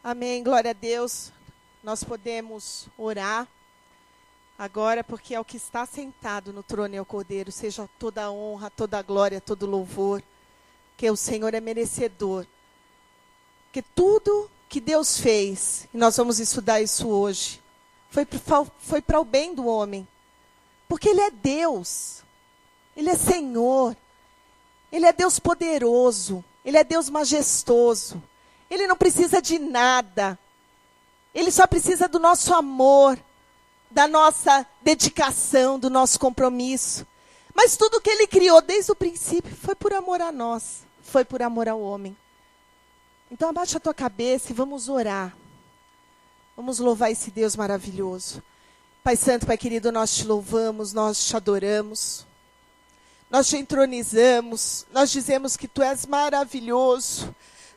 Amém, glória a Deus. Nós podemos orar agora, porque é o que está sentado no trono é o Cordeiro. Seja toda a honra, toda a glória, todo o louvor, que o Senhor é merecedor. Que tudo que Deus fez, e nós vamos estudar isso hoje, foi para o bem do homem. Porque Ele é Deus, Ele é Senhor, Ele é Deus poderoso, Ele é Deus majestoso. Ele não precisa de nada. Ele só precisa do nosso amor, da nossa dedicação, do nosso compromisso. Mas tudo que Ele criou desde o princípio foi por amor a nós, foi por amor ao homem. Então abaixa a tua cabeça e vamos orar. Vamos louvar esse Deus maravilhoso. Pai Santo, Pai querido, nós te louvamos, nós te adoramos. Nós te entronizamos, nós dizemos que Tu és maravilhoso.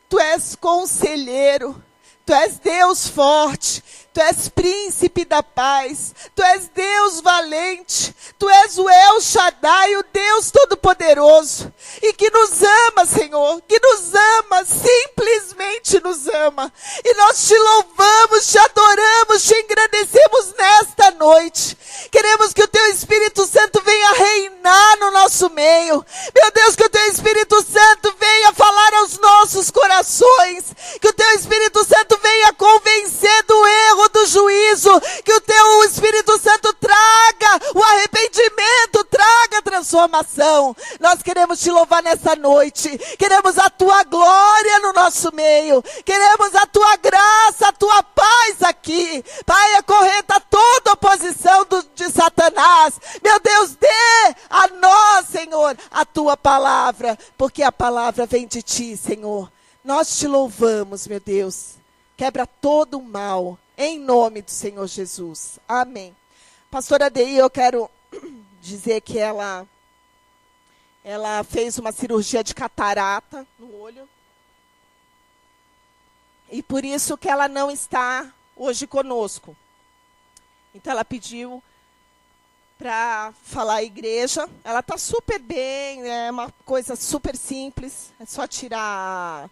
Tu és conselheiro, Tu és Deus forte, Tu és príncipe da paz, Tu és Deus valente, Tu és o El Shaddai, o Deus todo-poderoso, e que nos ama, Senhor, que nos ama, simplesmente nos ama. E nós te louvamos, te adoramos, te engrandecemos nesta noite. Queremos que o Teu Espírito Santo venha reinar no nosso meio. Meu Deus, que o Teu Espírito Santo venha falar aos nossos corações. Que o Teu Espírito Santo venha convencer do erro, do juízo. Que o Teu Espírito Santo traga o arrependimento, traga a transformação. Nós queremos te louvar nessa noite. Queremos a Tua glória no nosso meio. Queremos a Tua graça, a Tua paz aqui. Pai, acorrenta toda oposição de Satanás. Meu Deus, dê a nós, Senhor, a Tua palavra, porque a palavra vem de Ti, Senhor. Nós te louvamos, meu Deus. Quebra todo o mal, em nome do Senhor Jesus. Amém. Pastora Dei, eu quero dizer que ela fez uma cirurgia de catarata no olho. E por isso que ela não está hoje conosco. Então ela pediu para falar à igreja. Ela está super bem, é uma coisa super simples. É só tirar.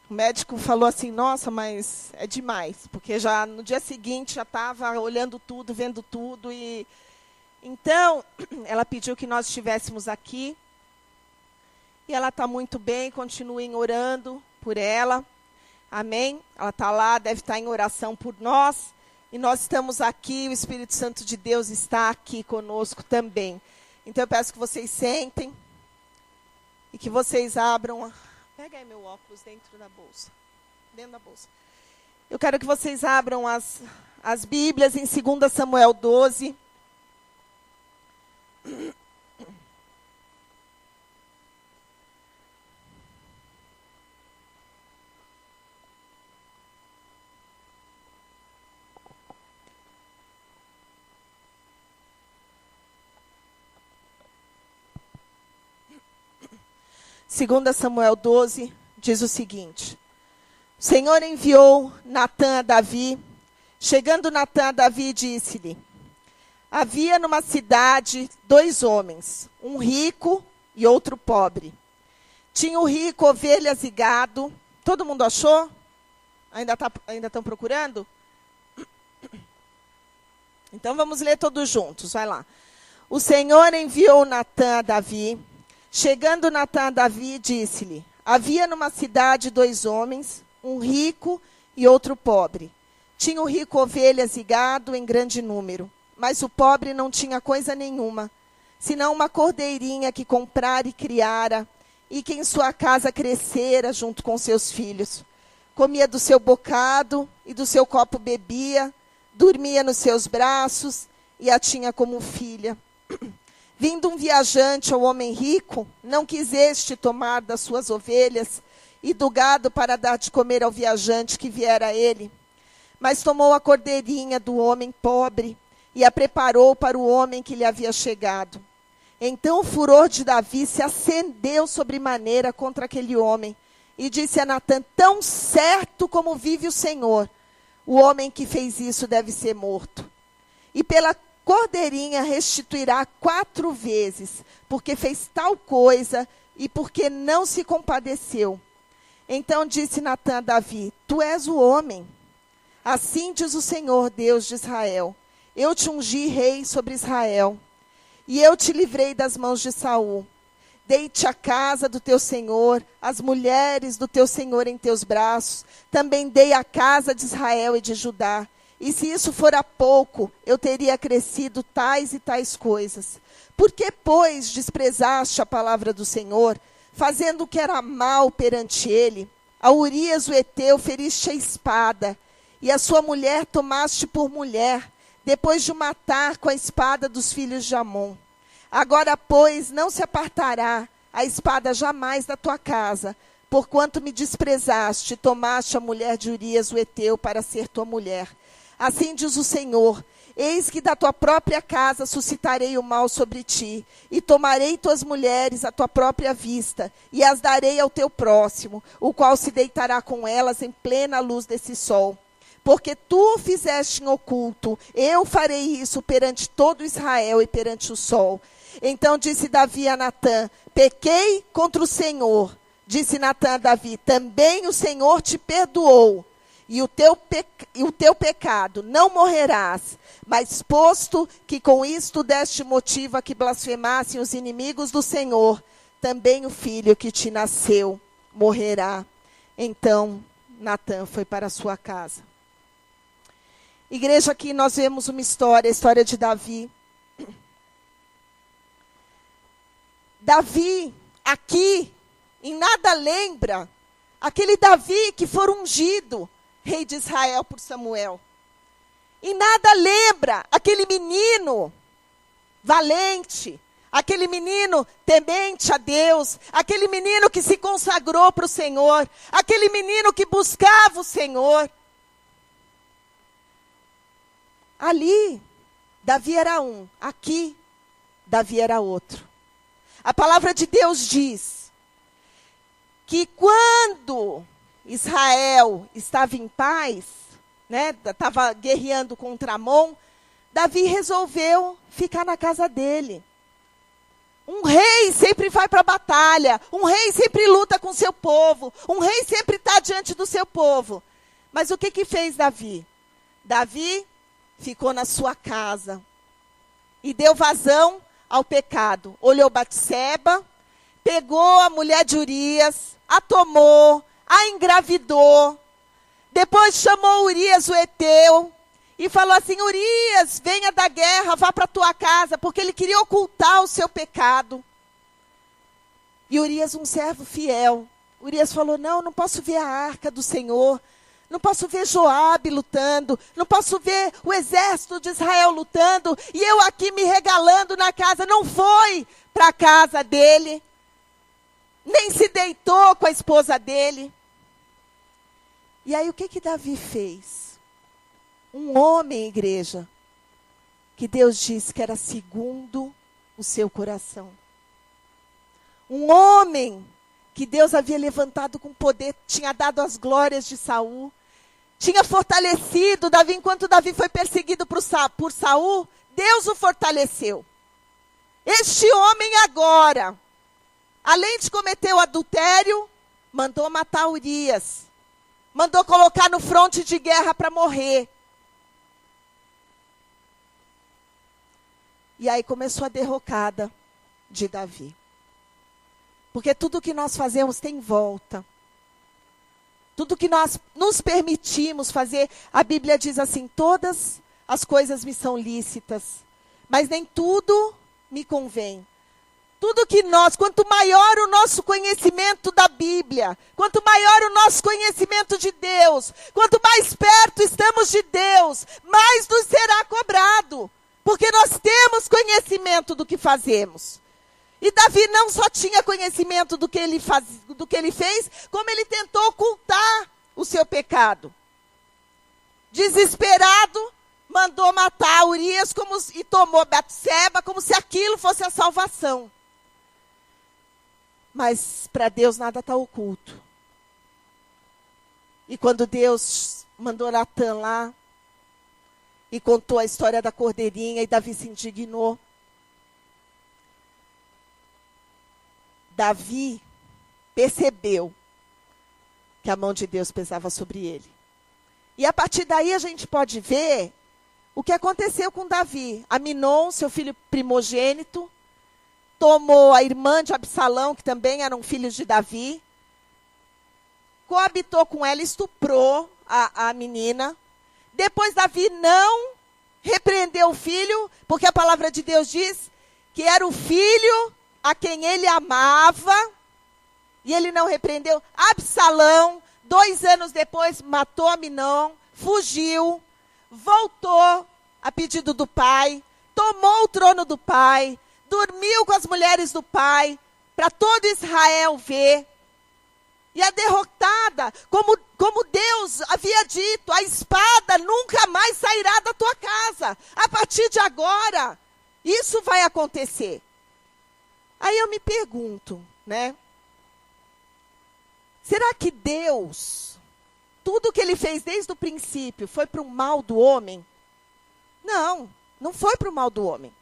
O médico falou assim, nossa, mas é demais. Porque já no dia seguinte já estava olhando tudo, vendo tudo. Então, ela pediu que nós estivéssemos aqui. E ela está muito bem, continuem orando por ela. Amém? Ela está lá, deve estar em oração por nós. E nós estamos aqui, o Espírito Santo de Deus está aqui conosco também. Então eu peço que vocês sentem e que vocês abram. Pega aí meu óculos dentro da bolsa. Dentro da bolsa. Eu quero que vocês abram as Bíblias em 2 Samuel 12. Segunda Samuel 12 diz o seguinte: o Senhor enviou Natã a Davi. Chegando Natã a Davi, disse-lhe: havia numa cidade 2 homens, um rico e outro pobre. Tinha o rico ovelhas e gado. Todo mundo achou? Ainda estão procurando? Então vamos ler todos juntos, vai lá. O Senhor enviou Natã a Davi. Chegando Natã a Davi, disse-lhe: havia numa cidade 2 homens, um rico e outro pobre. Tinha o rico ovelhas e gado em grande número, mas o pobre não tinha coisa nenhuma, senão uma cordeirinha que comprara e criara, e que em sua casa crescera junto com seus filhos. Comia do seu bocado e do seu copo bebia, dormia nos seus braços e a tinha como filha. Vindo um viajante ao homem rico, não quis este tomar das suas ovelhas e do gado para dar de comer ao viajante que viera a ele. Mas tomou a cordeirinha do homem pobre e a preparou para o homem que lhe havia chegado. Então o furor de Davi se acendeu sobremaneira contra aquele homem e disse a Natã: tão certo como vive o Senhor, o homem que fez isso deve ser morto. E pela cordeirinha restituirá 4 vezes, porque fez tal coisa e porque não se compadeceu. Então disse Natã a Davi: Tu és o homem. Assim diz o Senhor, Deus de Israel: Eu te ungi rei sobre Israel, e eu te livrei das mãos de Saul. Dei-te a casa do teu senhor, as mulheres do teu senhor em teus braços. Também dei a casa de Israel e de Judá. E se isso fora pouco, eu teria acrescido tais e tais coisas. Por que, pois, desprezaste a palavra do Senhor, fazendo o que era mal perante ele? A Urias o Heteu feriste a espada, e a sua mulher tomaste por mulher, depois de o matar com a espada dos filhos de Amon. Agora, pois, não se apartará a espada jamais da tua casa, porquanto me desprezaste e tomaste a mulher de Urias o Heteu para ser tua mulher. Assim diz o Senhor: Eis que da tua própria casa suscitarei o mal sobre ti, e tomarei tuas mulheres à tua própria vista, e as darei ao teu próximo, o qual se deitará com elas em plena luz desse sol. Porque tu o fizeste em oculto, eu farei isso perante todo Israel e perante o sol. Então disse Davi a Natã: Pequei contra o Senhor. Disse Natã a Davi: Também o Senhor te perdoou, e o teu pecado não morrerás. Mas posto que com isto deste motivo a que blasfemassem os inimigos do Senhor, também o filho que te nasceu morrerá. Então Natã foi para a sua casa. Igreja, aqui nós vemos uma história, a história de Davi. Davi, aqui, em nada lembra aquele Davi que foi ungido rei de Israel por Samuel. Em nada lembra aquele menino valente, aquele menino temente a Deus, aquele menino que se consagrou para o Senhor, aquele menino que buscava o Senhor. Ali, Davi era um, aqui, Davi era outro. A palavra de Deus diz que quando Israel estava em paz, estava guerreando contra Amon, Davi resolveu ficar na casa dele. Um rei sempre vai para a batalha, um rei sempre luta com seu povo, um rei sempre está diante do seu povo. Mas o que fez Davi? Davi ficou na sua casa e deu vazão ao pecado. Olhou Batseba, pegou a mulher de Urias, a tomou, a engravidou. Depois chamou Urias o Heteu e falou assim: Urias, venha da guerra, vá para a tua casa, porque ele queria ocultar o seu pecado. E Urias, um servo fiel, Urias falou: não posso ver a arca do Senhor, não posso ver Joabe lutando, não posso ver o exército de Israel lutando, e eu aqui me regalando na casa. Não foi para a casa dele, nem se deitou com a esposa dele. E aí o que Davi fez? Um homem, igreja, que Deus disse que era segundo o seu coração. Um homem que Deus havia levantado com poder, tinha dado as glórias de Saul, tinha fortalecido Davi. Enquanto Davi foi perseguido por Saul, Deus o fortaleceu. Este homem agora, além de cometer o adultério, mandou matar Urias. Mandou colocar no fronte de guerra para morrer. E aí começou a derrocada de Davi. Porque tudo que nós fazemos tem volta. Tudo que nós nos permitimos fazer, a Bíblia diz assim: todas as coisas me são lícitas, mas nem tudo me convém. Tudo que quanto maior o nosso conhecimento da Bíblia, quanto maior o nosso conhecimento de Deus, quanto mais perto estamos de Deus, mais nos será cobrado. Porque nós temos conhecimento do que fazemos. E Davi não só tinha conhecimento do que ele fez, como ele tentou ocultar o seu pecado. Desesperado, mandou matar Urias e tomou Batseba como se aquilo fosse a salvação. Mas para Deus nada está oculto. E quando Deus mandou Natã lá e contou a história da cordeirinha, e Davi se indignou. Davi percebeu que a mão de Deus pesava sobre ele. E a partir daí a gente pode ver o que aconteceu com Davi. Aminon, seu filho primogênito, tomou a irmã de Absalão, que também eram filhos de Davi, coabitou com ela, estuprou a menina. Depois Davi não repreendeu o filho, porque a palavra de Deus diz que era o filho a quem ele amava, e ele não repreendeu. Absalão, 2 anos depois, matou Aminon, fugiu, voltou a pedido do pai, tomou o trono do pai, dormiu com as mulheres do pai, para todo Israel ver. E a derrotada, como Deus havia dito, a espada nunca mais sairá da tua casa. A partir de agora, isso vai acontecer. Aí eu me pergunto, né? Será que Deus, tudo que ele fez desde o princípio, foi para o mal do homem? Não, não foi para o mal do homem.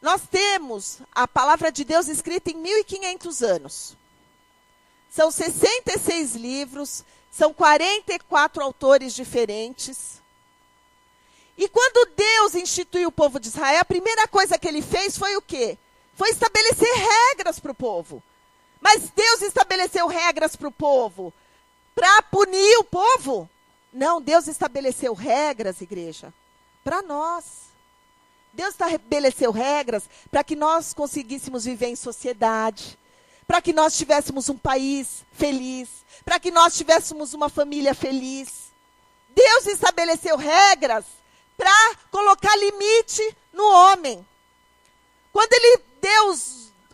Nós temos a palavra de Deus escrita em 1500 anos. São 66 livros, são 44 autores diferentes. E quando Deus instituiu o povo de Israel, a primeira coisa que ele fez foi o quê? Foi estabelecer regras para o povo. Mas Deus estabeleceu regras para o povo para punir o povo? Não, Deus estabeleceu regras, igreja, para nós. Deus estabeleceu regras para que nós conseguíssemos viver em sociedade, para que nós tivéssemos um país feliz, para que nós tivéssemos uma família feliz. Deus estabeleceu regras para colocar limite no homem. Quando ele deu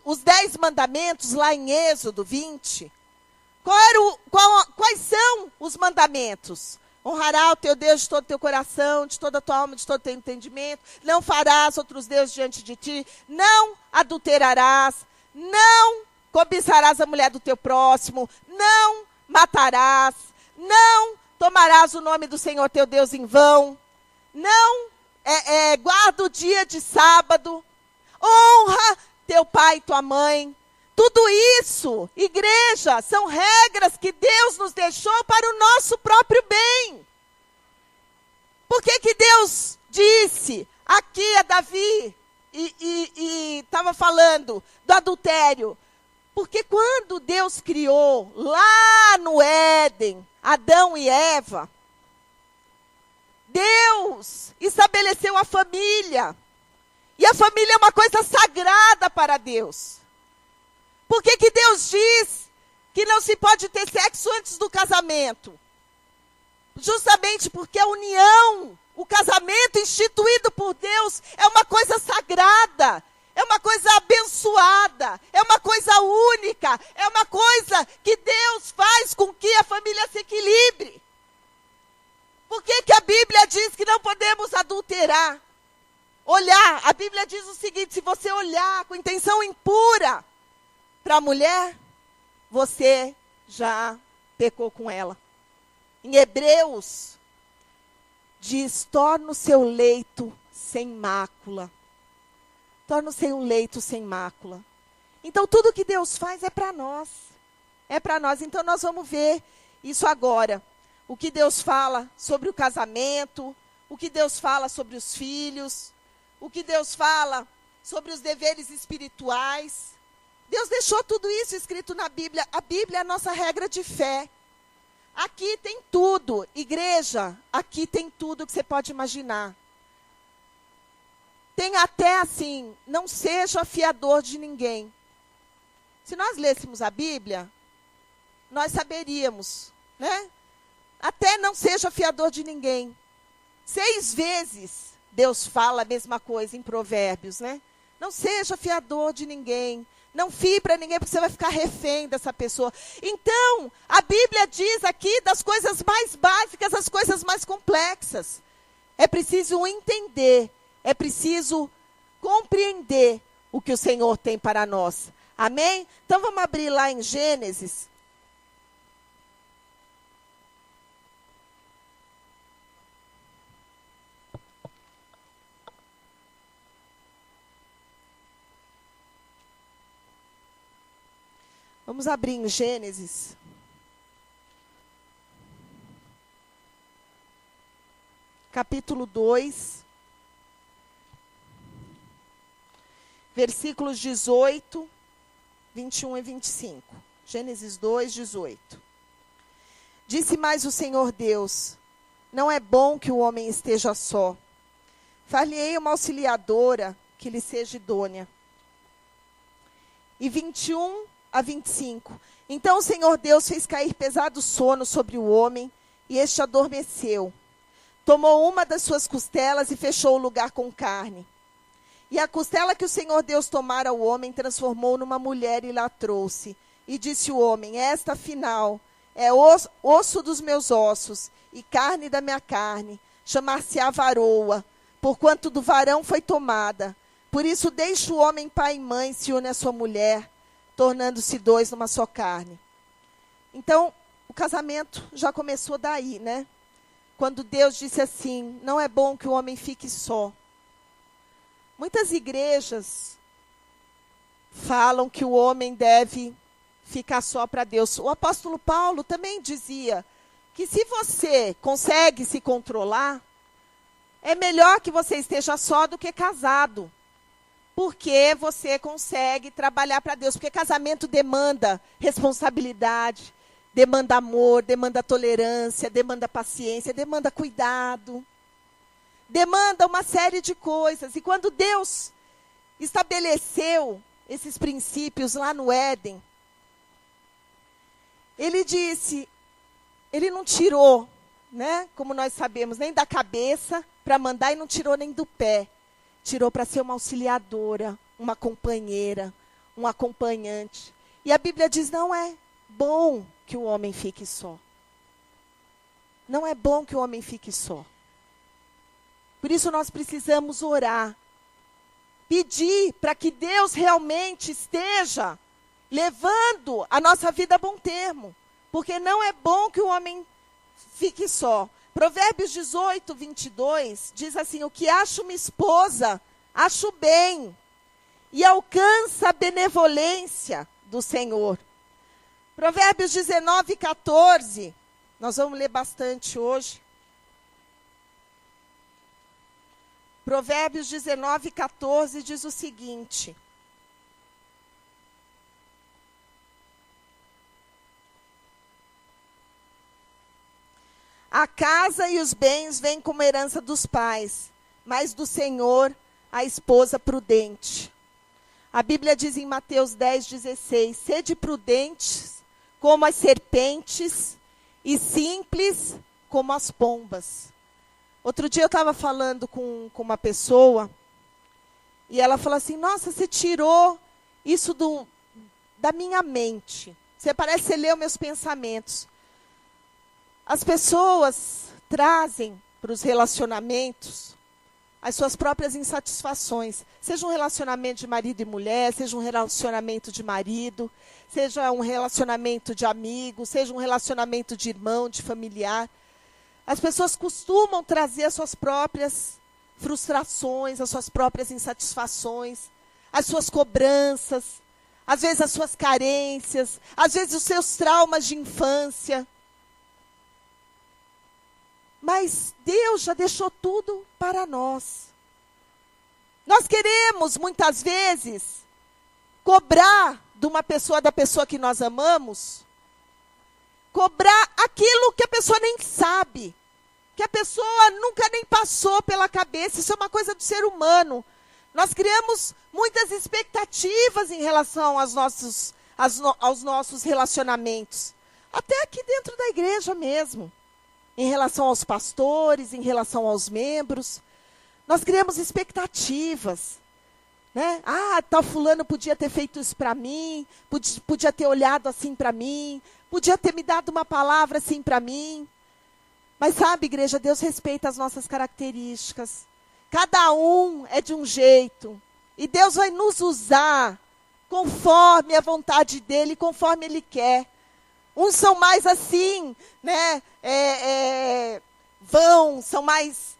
os 10 mandamentos lá em Êxodo 20, quais são os mandamentos? Honrará o teu Deus de todo o teu coração, de toda a tua alma, de todo o teu entendimento. Não farás outros deuses diante de ti. Não adulterarás. Não cobiçarás a mulher do teu próximo. Não matarás. Não tomarás o nome do Senhor teu Deus em vão. Não guarda o dia de sábado. Honra teu pai e tua mãe. Tudo isso, igreja, são regras que Deus nos deixou para o nosso próprio bem. Por que Deus disse aqui a Davi e estava falando do adultério? Porque quando Deus criou lá no Éden, Adão e Eva, Deus estabeleceu a família. E a família é uma coisa sagrada para Deus. Por que Deus diz que não se pode ter sexo antes do casamento? Justamente porque a união, o casamento instituído por Deus é uma coisa sagrada, é uma coisa abençoada, é uma coisa única, é uma coisa que Deus faz com que a família se equilibre. Por que a Bíblia diz que não podemos adulterar? Olhar, a Bíblia diz o seguinte: se você olhar com intenção impura para a mulher, você já pecou com ela. Em Hebreus, diz: torna o seu leito sem mácula. Torna o seu leito sem mácula. Então, tudo que Deus faz é para nós. É para nós. Então, nós vamos ver isso agora. O que Deus fala sobre o casamento, o que Deus fala sobre os filhos, o que Deus fala sobre os deveres espirituais. Deus deixou tudo isso escrito na Bíblia. A Bíblia é a nossa regra de fé. Aqui tem tudo. Igreja, aqui tem tudo que você pode imaginar. Tem até assim, não seja fiador de ninguém. Se nós lêssemos a Bíblia, nós saberíamos, né? Até não seja fiador de ninguém. 6 vezes Deus fala a mesma coisa em Provérbios, né? Não seja fiador de ninguém. Não fie para ninguém, porque você vai ficar refém dessa pessoa. Então, a Bíblia diz aqui das coisas mais básicas às coisas mais complexas. É preciso entender, é preciso compreender o que o Senhor tem para nós. Amém? Então, vamos abrir lá em Gênesis. Vamos abrir em Gênesis. capítulo 2, versículos 18, 21 e 25. Gênesis 2, 18. Disse mais o Senhor Deus: não é bom que o homem esteja só. Far-lhe-ei uma auxiliadora que lhe seja idônea. E 21 a 25. Então o Senhor Deus fez cair pesado sono sobre o homem, e este adormeceu. Tomou uma das suas costelas e fechou o lugar com carne. E a costela que o Senhor Deus tomara ao homem transformou numa mulher e lá trouxe. E disse o homem: esta, afinal, é osso dos meus ossos e carne da minha carne. Chamar-se-á varoa, porquanto do varão foi tomada. Por isso deixa o homem pai e mãe, se une à sua mulher, tornando-se dois numa só carne. Então, o casamento já começou daí, né? Quando Deus disse assim: não é bom que o homem fique só. Muitas igrejas falam que o homem deve ficar só para Deus. O apóstolo Paulo também dizia que se você consegue se controlar, é melhor que você esteja só do que casado. Porque você consegue trabalhar para Deus. Porque casamento demanda responsabilidade, demanda amor, demanda tolerância, demanda paciência, demanda cuidado. Demanda uma série de coisas. E quando Deus estabeleceu esses princípios lá no Éden, Ele disse, Ele não tirou, né, como nós sabemos, nem da cabeça para mandar e não tirou nem do pé. Tirou para ser uma auxiliadora, uma companheira, um acompanhante. E a Bíblia diz, não é bom que o homem fique só. Não é bom que o homem fique só. Por isso nós precisamos orar. Pedir para que Deus realmente esteja levando a nossa vida a bom termo. Porque não é bom que o homem fique só. Provérbios 18, 22 diz assim: o que acho uma esposa, acho bem, e alcança a benevolência do Senhor. Provérbios 19, 14, nós vamos ler bastante hoje. Provérbios 19, 14 diz o seguinte: a casa e os bens vêm como herança dos pais, mas do Senhor a esposa prudente. A Bíblia diz em Mateus 10, 16, sede prudentes como as serpentes e simples como as pombas. Outro dia eu estava falando com uma pessoa, e ela falou assim, nossa, você tirou isso da minha mente. Você parece que você leu meus pensamentos. As pessoas trazem para os relacionamentos as suas próprias insatisfações. Seja um relacionamento de marido e mulher, seja um relacionamento de marido, seja um relacionamento de amigo, seja um relacionamento de irmão, de familiar. As pessoas costumam trazer as suas próprias frustrações, as suas próprias insatisfações, as suas cobranças, às vezes as suas carências, às vezes os seus traumas de infância. Mas Deus já deixou tudo para nós. Nós queremos, muitas vezes, cobrar de uma pessoa, da pessoa que nós amamos, cobrar aquilo que a pessoa nem sabe, que a pessoa nunca nem passou pela cabeça. Isso é uma coisa do ser humano. Nós criamos muitas expectativas em relação aos nossos relacionamentos. Até aqui dentro da igreja mesmo. Em relação aos pastores, em relação aos membros. Nós criamos expectativas. Né? Ah, tal fulano podia ter feito isso para mim, podia ter olhado assim para mim, podia ter me dado uma palavra assim para mim. Mas sabe, igreja, Deus respeita as nossas características. Cada um é de um jeito. E Deus vai nos usar conforme a vontade dEle, conforme Ele quer. Uns são mais assim, né? São mais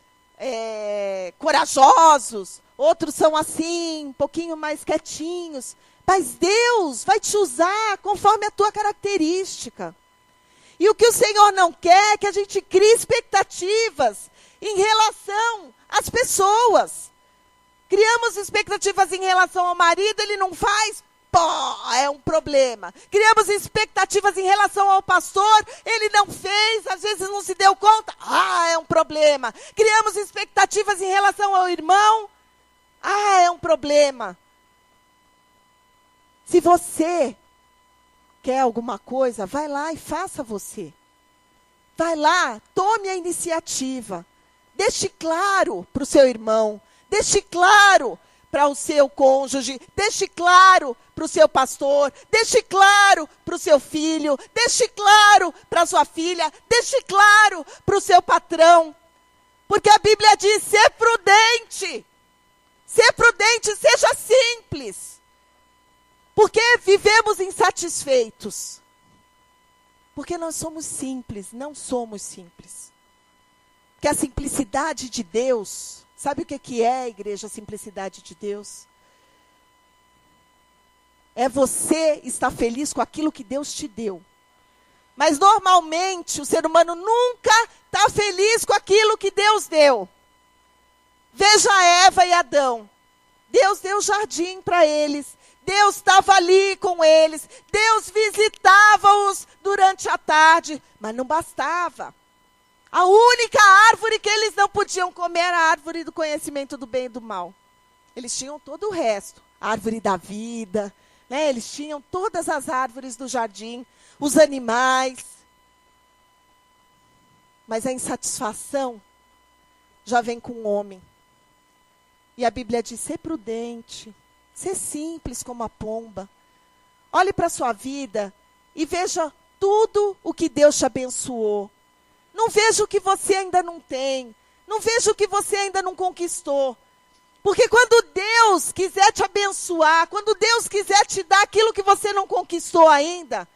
corajosos. Outros são assim, um pouquinho mais quietinhos. Mas Deus vai te usar conforme a tua característica. E o que o Senhor não quer é que a gente crie expectativas em relação às pessoas. Criamos expectativas em relação ao marido, ele não faz, pô, é um problema. Criamos expectativas em relação ao pastor, ele não fez, às vezes não se deu conta, é um problema. Criamos expectativas em relação ao irmão, é um problema. Se você quer alguma coisa, vai lá e faça você. Vai lá, tome a iniciativa. Deixe claro para o seu irmão, deixe claro para o seu cônjuge, deixe claro para o seu pastor, deixe claro para o seu filho, deixe claro para a sua filha, deixe claro para o seu patrão. Porque a Bíblia diz, ser prudente, seja simples. Porque vivemos insatisfeitos. Porque nós somos simples, não somos simples. Porque a simplicidade de Deus, sabe o que é, igreja, a simplicidade de Deus? É você estar feliz com aquilo que Deus te deu. Mas normalmente o ser humano nunca está feliz com aquilo que Deus deu. Veja Eva e Adão. Deus deu jardim para eles. Deus estava ali com eles. Deus visitava-os durante a tarde. Mas não bastava. A única árvore que eles não podiam comer era a árvore do conhecimento do bem e do mal. Eles tinham todo o resto. A árvore da vida, né? Eles tinham todas as árvores do jardim, os animais. Mas a insatisfação já vem com o homem. E a Bíblia diz, ser prudente, ser simples como a pomba. Olhe para a sua vida e veja tudo o que Deus te abençoou. Não veja o que você ainda não tem. Não veja o que você ainda não conquistou. Porque quando Deus quiser te abençoar, quando Deus quiser te dar aquilo que você não conquistou ainda,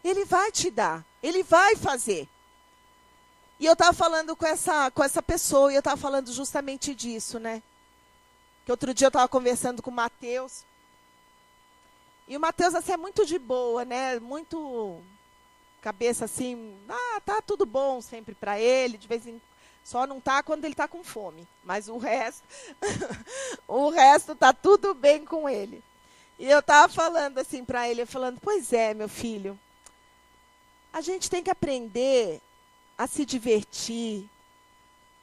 Ele vai te dar, Ele vai fazer. E eu estava falando com essa pessoa, e eu estava falando justamente disso, né? Que outro dia eu estava conversando com o Mateus. E o Mateus, assim, é muito de boa, né? Muito cabeça assim, tá tudo bom sempre para ele, de vez em só não tá quando ele tá com fome, mas o resto o resto tá tudo bem com ele. E eu tava falando assim para ele, falando, pois é, meu filho, a gente tem que aprender a se divertir,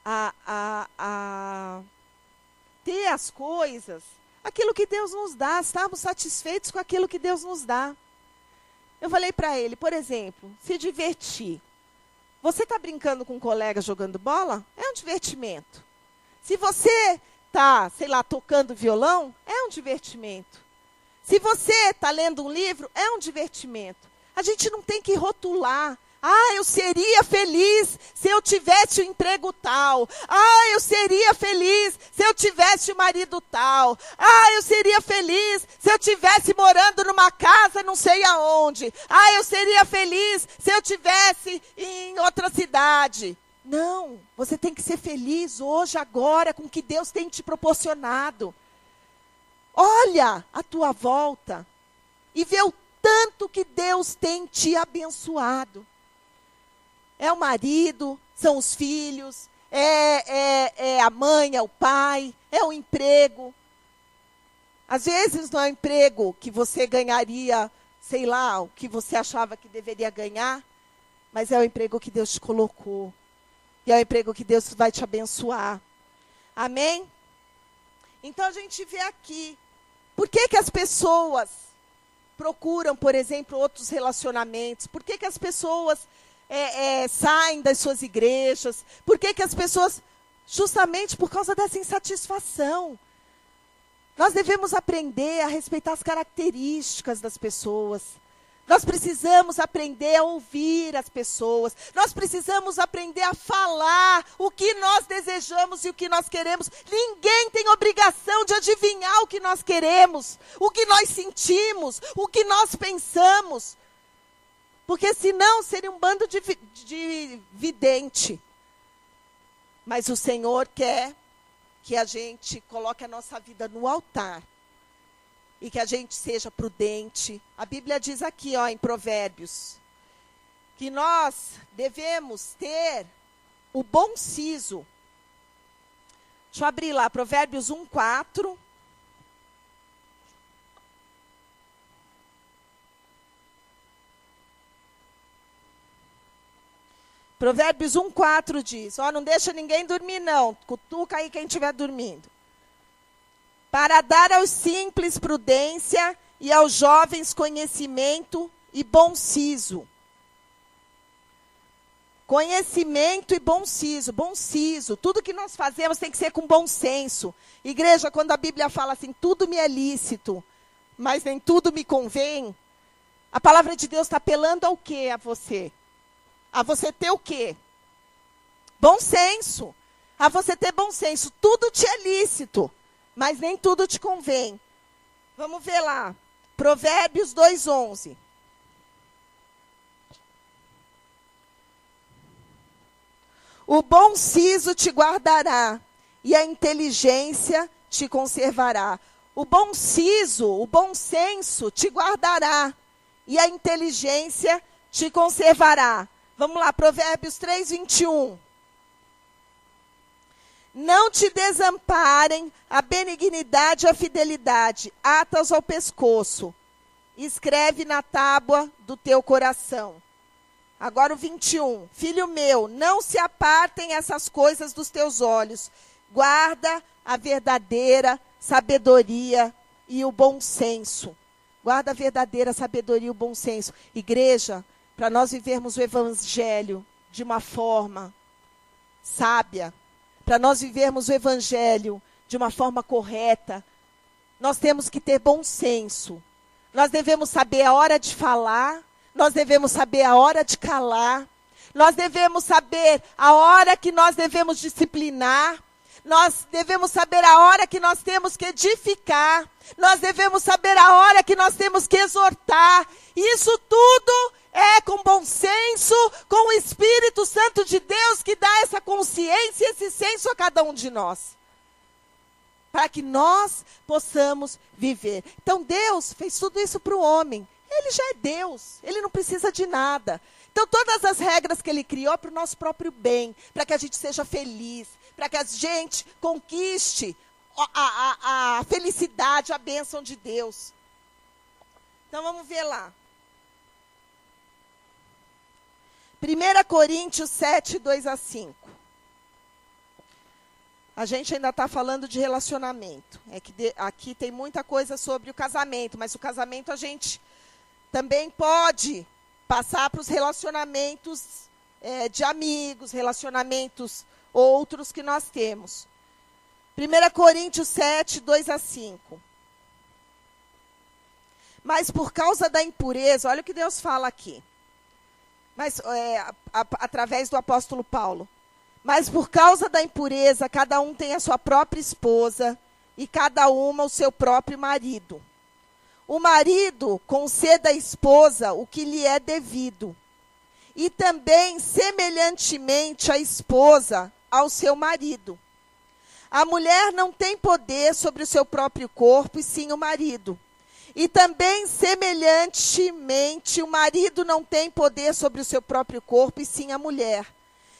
a ter as coisas, aquilo que Deus nos dá, estarmos satisfeitos com aquilo que Deus nos dá. Eu falei para ele, por exemplo, se divertir. Você está brincando com um colega jogando bola? É um divertimento. Se você está, sei lá, tocando violão, é um divertimento. Se você está lendo um livro, é um divertimento. A gente não tem que rotular. Eu seria feliz se eu tivesse um emprego tal. Eu seria feliz se eu tivesse um marido tal. Eu seria feliz se eu tivesse morando numa casa não sei aonde. Eu seria feliz se eu tivesse em outra cidade. Não, você tem que ser feliz hoje, agora, com o que Deus tem te proporcionado. Olha à tua volta e vê o tanto que Deus tem te abençoado. É o marido, são os filhos, é a mãe, é o pai, é o emprego. Às vezes não é um emprego que você ganharia, sei lá, o que você achava que deveria ganhar, mas é o emprego que Deus te colocou. E é o emprego que Deus vai te abençoar. Amém? Então a gente vê aqui, por que as pessoas procuram, por exemplo, outros relacionamentos? Por que as pessoas saem das suas igrejas? Por que as pessoas, justamente por causa dessa insatisfação. Nós devemos aprender a respeitar as características das pessoas. Nós precisamos aprender a ouvir as pessoas. Nós precisamos aprender a falar o que nós desejamos e o que nós queremos. Ninguém tem obrigação de adivinhar o que nós queremos, o que nós sentimos, o que nós pensamos. Porque senão seria um bando de vidente. Mas o Senhor quer que a gente coloque a nossa vida no altar. E que a gente seja prudente. A Bíblia diz aqui, em Provérbios, que nós devemos ter o bom siso Deixa eu abrir lá, Provérbios 1, 4. Provérbios 1, 4 diz, não deixa ninguém dormir não, cutuca aí quem estiver dormindo. Para dar aos simples prudência e aos jovens conhecimento e bom siso. Conhecimento e bom siso. Tudo que nós fazemos tem que ser com bom senso. Igreja, quando a Bíblia fala assim, tudo me é lícito, mas nem tudo me convém, a palavra de Deus está apelando ao quê a você? A você ter o quê? Bom senso. A você ter bom senso. Tudo te é lícito, mas nem tudo te convém. Vamos ver lá. Provérbios 2:11. O bom siso te guardará, e a inteligência te conservará. O bom siso, o bom senso te guardará, e a inteligência te conservará. Vamos lá, Provérbios 3:21. Não te desamparem a benignidade e a fidelidade, atas ao pescoço. Escreve na tábua do teu coração. Agora o 21. Filho meu, não se apartem essas coisas dos teus olhos. Guarda a verdadeira sabedoria e o bom senso. Guarda a verdadeira sabedoria e o bom senso. Igreja, para nós vivermos o evangelho de uma forma sábia, para nós vivermos o evangelho de uma forma correta, nós temos que ter bom senso. Nós devemos saber a hora de falar, nós devemos saber a hora de calar, nós devemos saber a hora que nós devemos disciplinar, nós devemos saber a hora que nós temos que edificar, nós devemos saber a hora que nós temos que exortar. Isso tudo é com bom senso, com o Espírito Santo de Deus que dá essa consciência e esse senso a cada um de nós. Para que nós possamos viver. Então Deus fez tudo isso para o homem. Ele já é Deus, ele não precisa de nada. Então todas as regras que ele criou para o nosso próprio bem, para que a gente seja feliz, para que a gente conquiste a felicidade, a bênção de Deus. Então vamos ver lá. 1 Coríntios 7, 2-5. A gente ainda está falando de relacionamento. É que aqui tem muita coisa sobre o casamento, mas o casamento a gente também pode passar para os relacionamentos de amigos, relacionamentos outros que nós temos. 1 Coríntios 7, 2-5. Mas por causa da impureza, olha o que Deus fala aqui. Mas, através do apóstolo Paulo. Mas por causa da impureza, cada um tem a sua própria esposa e cada uma o seu próprio marido. O marido conceda à esposa o que lhe é devido. E também, semelhantemente, a esposa ao seu marido. A mulher não tem poder sobre o seu próprio corpo, e sim o marido. E também, semelhantemente, o marido não tem poder sobre o seu próprio corpo, e sim a mulher.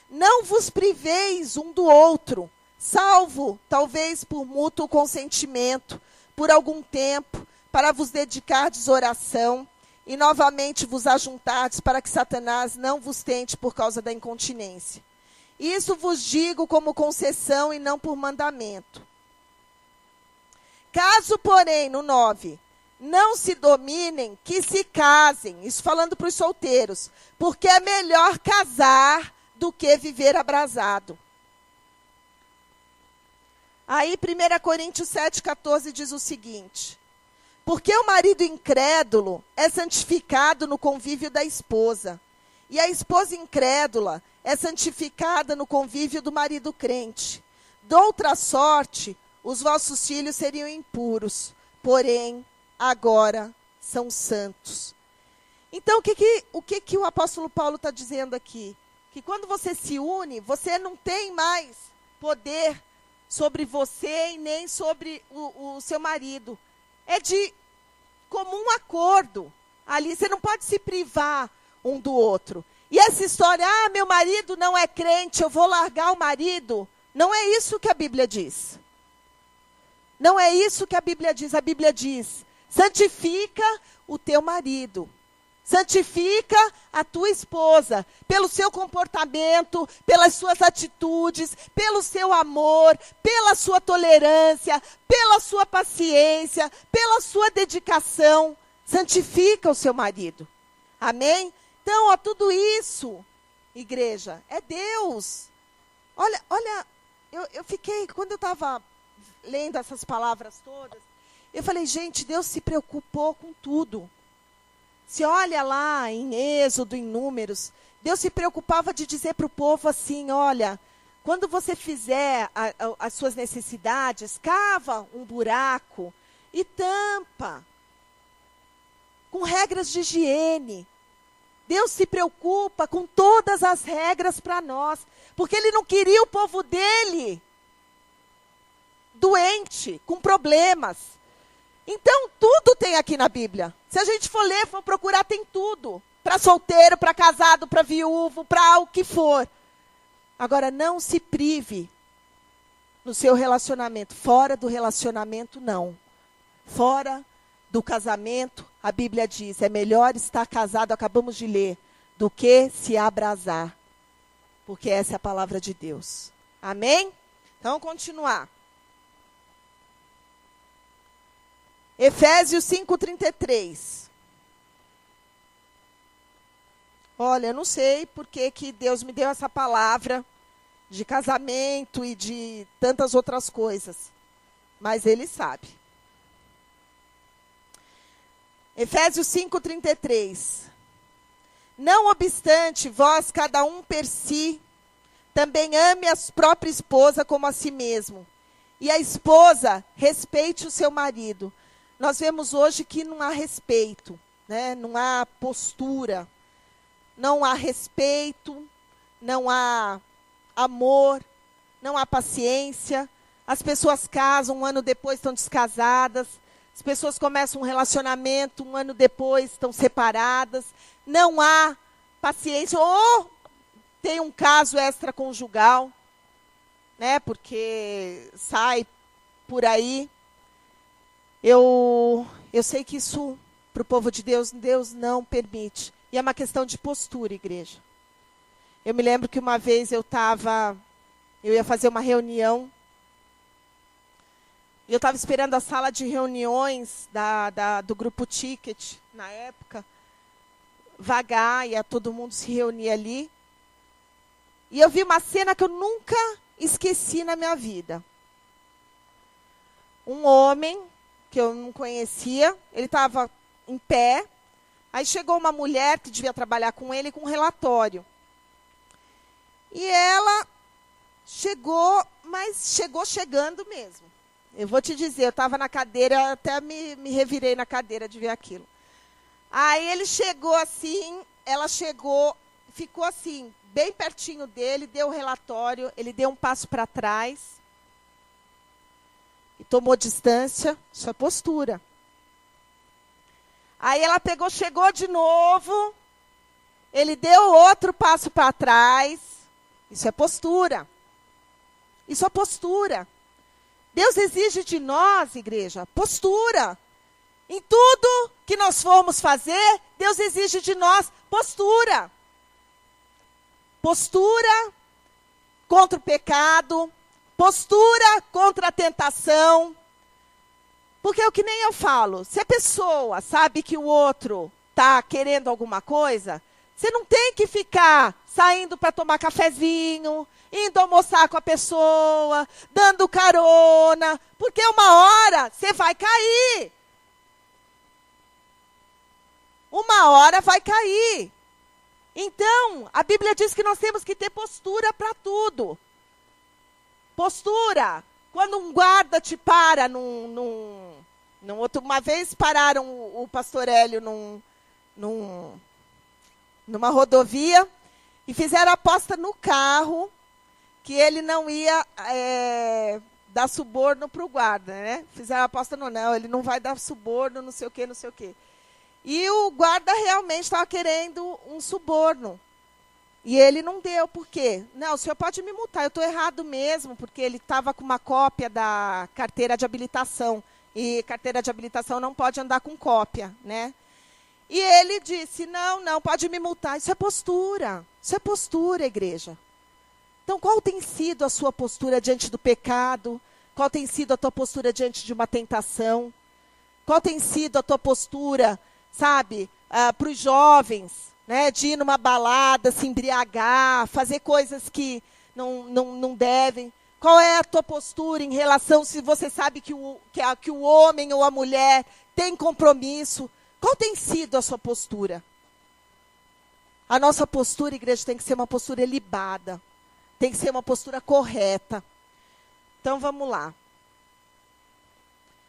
Não vos priveis um do outro, salvo, talvez, por mútuo consentimento, por algum tempo, para vos dedicardes oração, e novamente vos ajuntardes, para que Satanás não vos tente por causa da incontinência. Isso vos digo como concessão e não por mandamento. Caso, porém, no 9, não se dominem, que se casem. Isso falando para os solteiros. Porque é melhor casar do que viver abrasado. Aí 1 Coríntios 7,14 diz o seguinte. Porque o marido incrédulo é santificado no convívio da esposa. E a esposa incrédula é santificada no convívio do marido crente. Doutra sorte, os vossos filhos seriam impuros. Porém, agora são santos. Então, o que o apóstolo Paulo está dizendo aqui? Que quando você se une, você não tem mais poder sobre você e nem sobre o seu marido. É de comum acordo. Ali, você não pode se privar um do outro. E essa história, meu marido não é crente, eu vou largar o marido. Não é isso que a Bíblia diz. Não é isso que a Bíblia diz. A Bíblia diz: santifica o teu marido. Santifica a tua esposa pelo seu comportamento, pelas suas atitudes, pelo seu amor, pela sua tolerância, pela sua paciência, pela sua dedicação. Santifica o seu marido. Amém? Então, ó, tudo isso, igreja, é Deus. Olha, eu fiquei, quando eu estava lendo essas palavras todas, eu falei, gente, Deus se preocupou com tudo. Se olha lá em Êxodo, em Números, Deus se preocupava de dizer para o povo assim, olha, quando você fizer as suas necessidades, cava um buraco e tampa, com regras de higiene. Deus se preocupa com todas as regras para nós, porque Ele não queria o povo dele doente, com problemas. Então, tudo tem aqui na Bíblia. Se a gente for ler, for procurar, tem tudo. Para solteiro, para casado, para viúvo, para o que for. Agora, não se prive no seu relacionamento. Fora do relacionamento, não. Fora do casamento, a Bíblia diz, é melhor estar casado, acabamos de ler, do que se abrasar. Porque essa é a palavra de Deus. Amém? Então, continuar. Efésios 5:33. Olha, eu não sei por que Deus me deu essa palavra de casamento e de tantas outras coisas, mas Ele sabe. Efésios 5:33. Não obstante, vós, cada um per si, também ame a própria esposa como a si mesmo, e a esposa respeite o seu marido. Nós vemos hoje que não há respeito, né? Não há postura, não há respeito, não há amor, não há paciência. As pessoas casam, um ano depois estão descasadas. As pessoas começam um relacionamento, um ano depois estão separadas. Não há paciência. Ou tem um caso extraconjugal, né? Porque sai por aí. Eu sei que isso, para o povo de Deus, Deus não permite. E é uma questão de postura, igreja. Eu me lembro que uma vez eu ia fazer uma reunião, e eu estava esperando a sala de reuniões do grupo Ticket, na época, vagar, ia todo mundo se reunir ali. E eu vi uma cena que eu nunca esqueci na minha vida. Um homem que eu não conhecia, ele estava em pé, aí chegou uma mulher que devia trabalhar com ele com um relatório. E ela chegou, mas chegou chegando mesmo. Eu vou te dizer, eu estava na cadeira, até me revirei na cadeira de ver aquilo. Aí ele chegou assim, ela chegou, ficou assim, bem pertinho dele, deu o relatório, ele deu um passo para trás, e tomou distância, isso é postura. Aí ela pegou, chegou de novo, ele deu outro passo para trás, isso é postura. Isso é postura. Deus exige de nós, igreja, postura. Em tudo que nós formos fazer, Deus exige de nós postura. Postura contra o pecado, postura contra a tentação. Porque é o que nem eu falo. Se a pessoa sabe que o outro está querendo alguma coisa, você não tem que ficar saindo para tomar cafezinho, indo almoçar com a pessoa, dando carona, porque uma hora você vai cair. Uma hora vai cair. Então, a Bíblia diz que nós temos que ter postura para tudo. Postura. Quando um guarda te para uma vez pararam o pastor Hélio numa rodovia e fizeram aposta no carro que ele não ia dar suborno para o guarda, né? Fizeram aposta não, ele não vai dar suborno, não sei o quê, não sei o quê. E o guarda realmente estava querendo um suborno. E ele não deu, por quê? Não, o senhor pode me multar, eu estou errado mesmo, porque ele estava com uma cópia da carteira de habilitação. E carteira de habilitação não pode andar com cópia, né? E ele disse, não, pode me multar. Isso é postura, igreja. Então, qual tem sido a sua postura diante do pecado? Qual tem sido a tua postura diante de uma tentação? Qual tem sido a tua postura, sabe, para os jovens, né, de ir numa balada, se embriagar, fazer coisas que não devem? Qual é a tua postura em relação, se você sabe que o homem ou a mulher tem compromisso? Qual tem sido a sua postura? A nossa postura, igreja, tem que ser uma postura ilibada. Tem que ser uma postura correta. Então, vamos lá.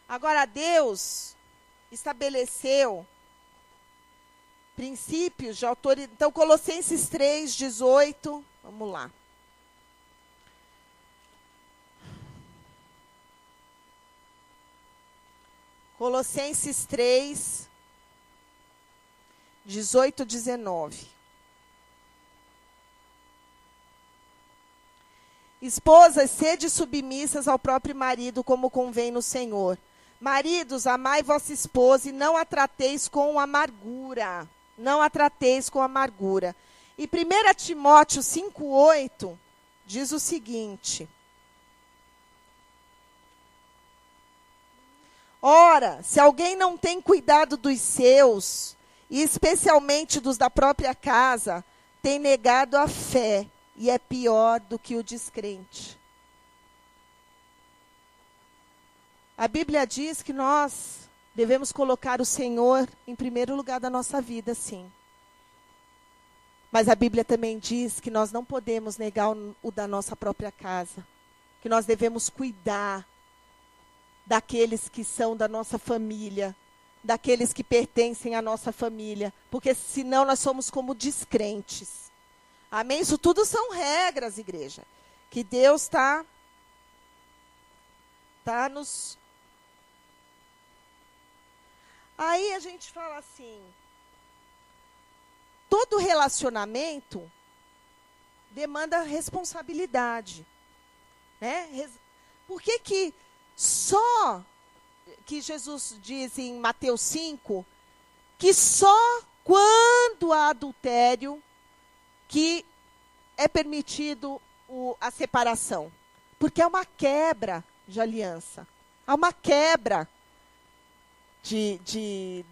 Agora, Deus estabeleceu princípios de autoridade. Então, Colossenses 3:18. Vamos lá. Colossenses 3:18-19. Esposas, sede submissas ao próprio marido, como convém no Senhor. Maridos, amai vossa esposa e não a trateis com amargura. Não a trateis com amargura. E 1 Timóteo 5:8 diz o seguinte: ora, se alguém não tem cuidado dos seus, e especialmente dos da própria casa, tem negado a fé e é pior do que o descrente. A Bíblia diz que nós devemos colocar o Senhor em primeiro lugar da nossa vida, sim. Mas a Bíblia também diz que nós não podemos negar o da nossa própria casa. Que nós devemos cuidar daqueles que são da nossa família, daqueles que pertencem à nossa família, porque senão nós somos como descrentes. Amém? Isso tudo são regras, igreja, que Deus está nos... Aí a gente fala assim, todo relacionamento demanda responsabilidade, né? Por que só que Jesus diz em Mateus 5, que só quando há adultério que é permitido a separação? Porque é uma quebra de aliança. Há uma quebra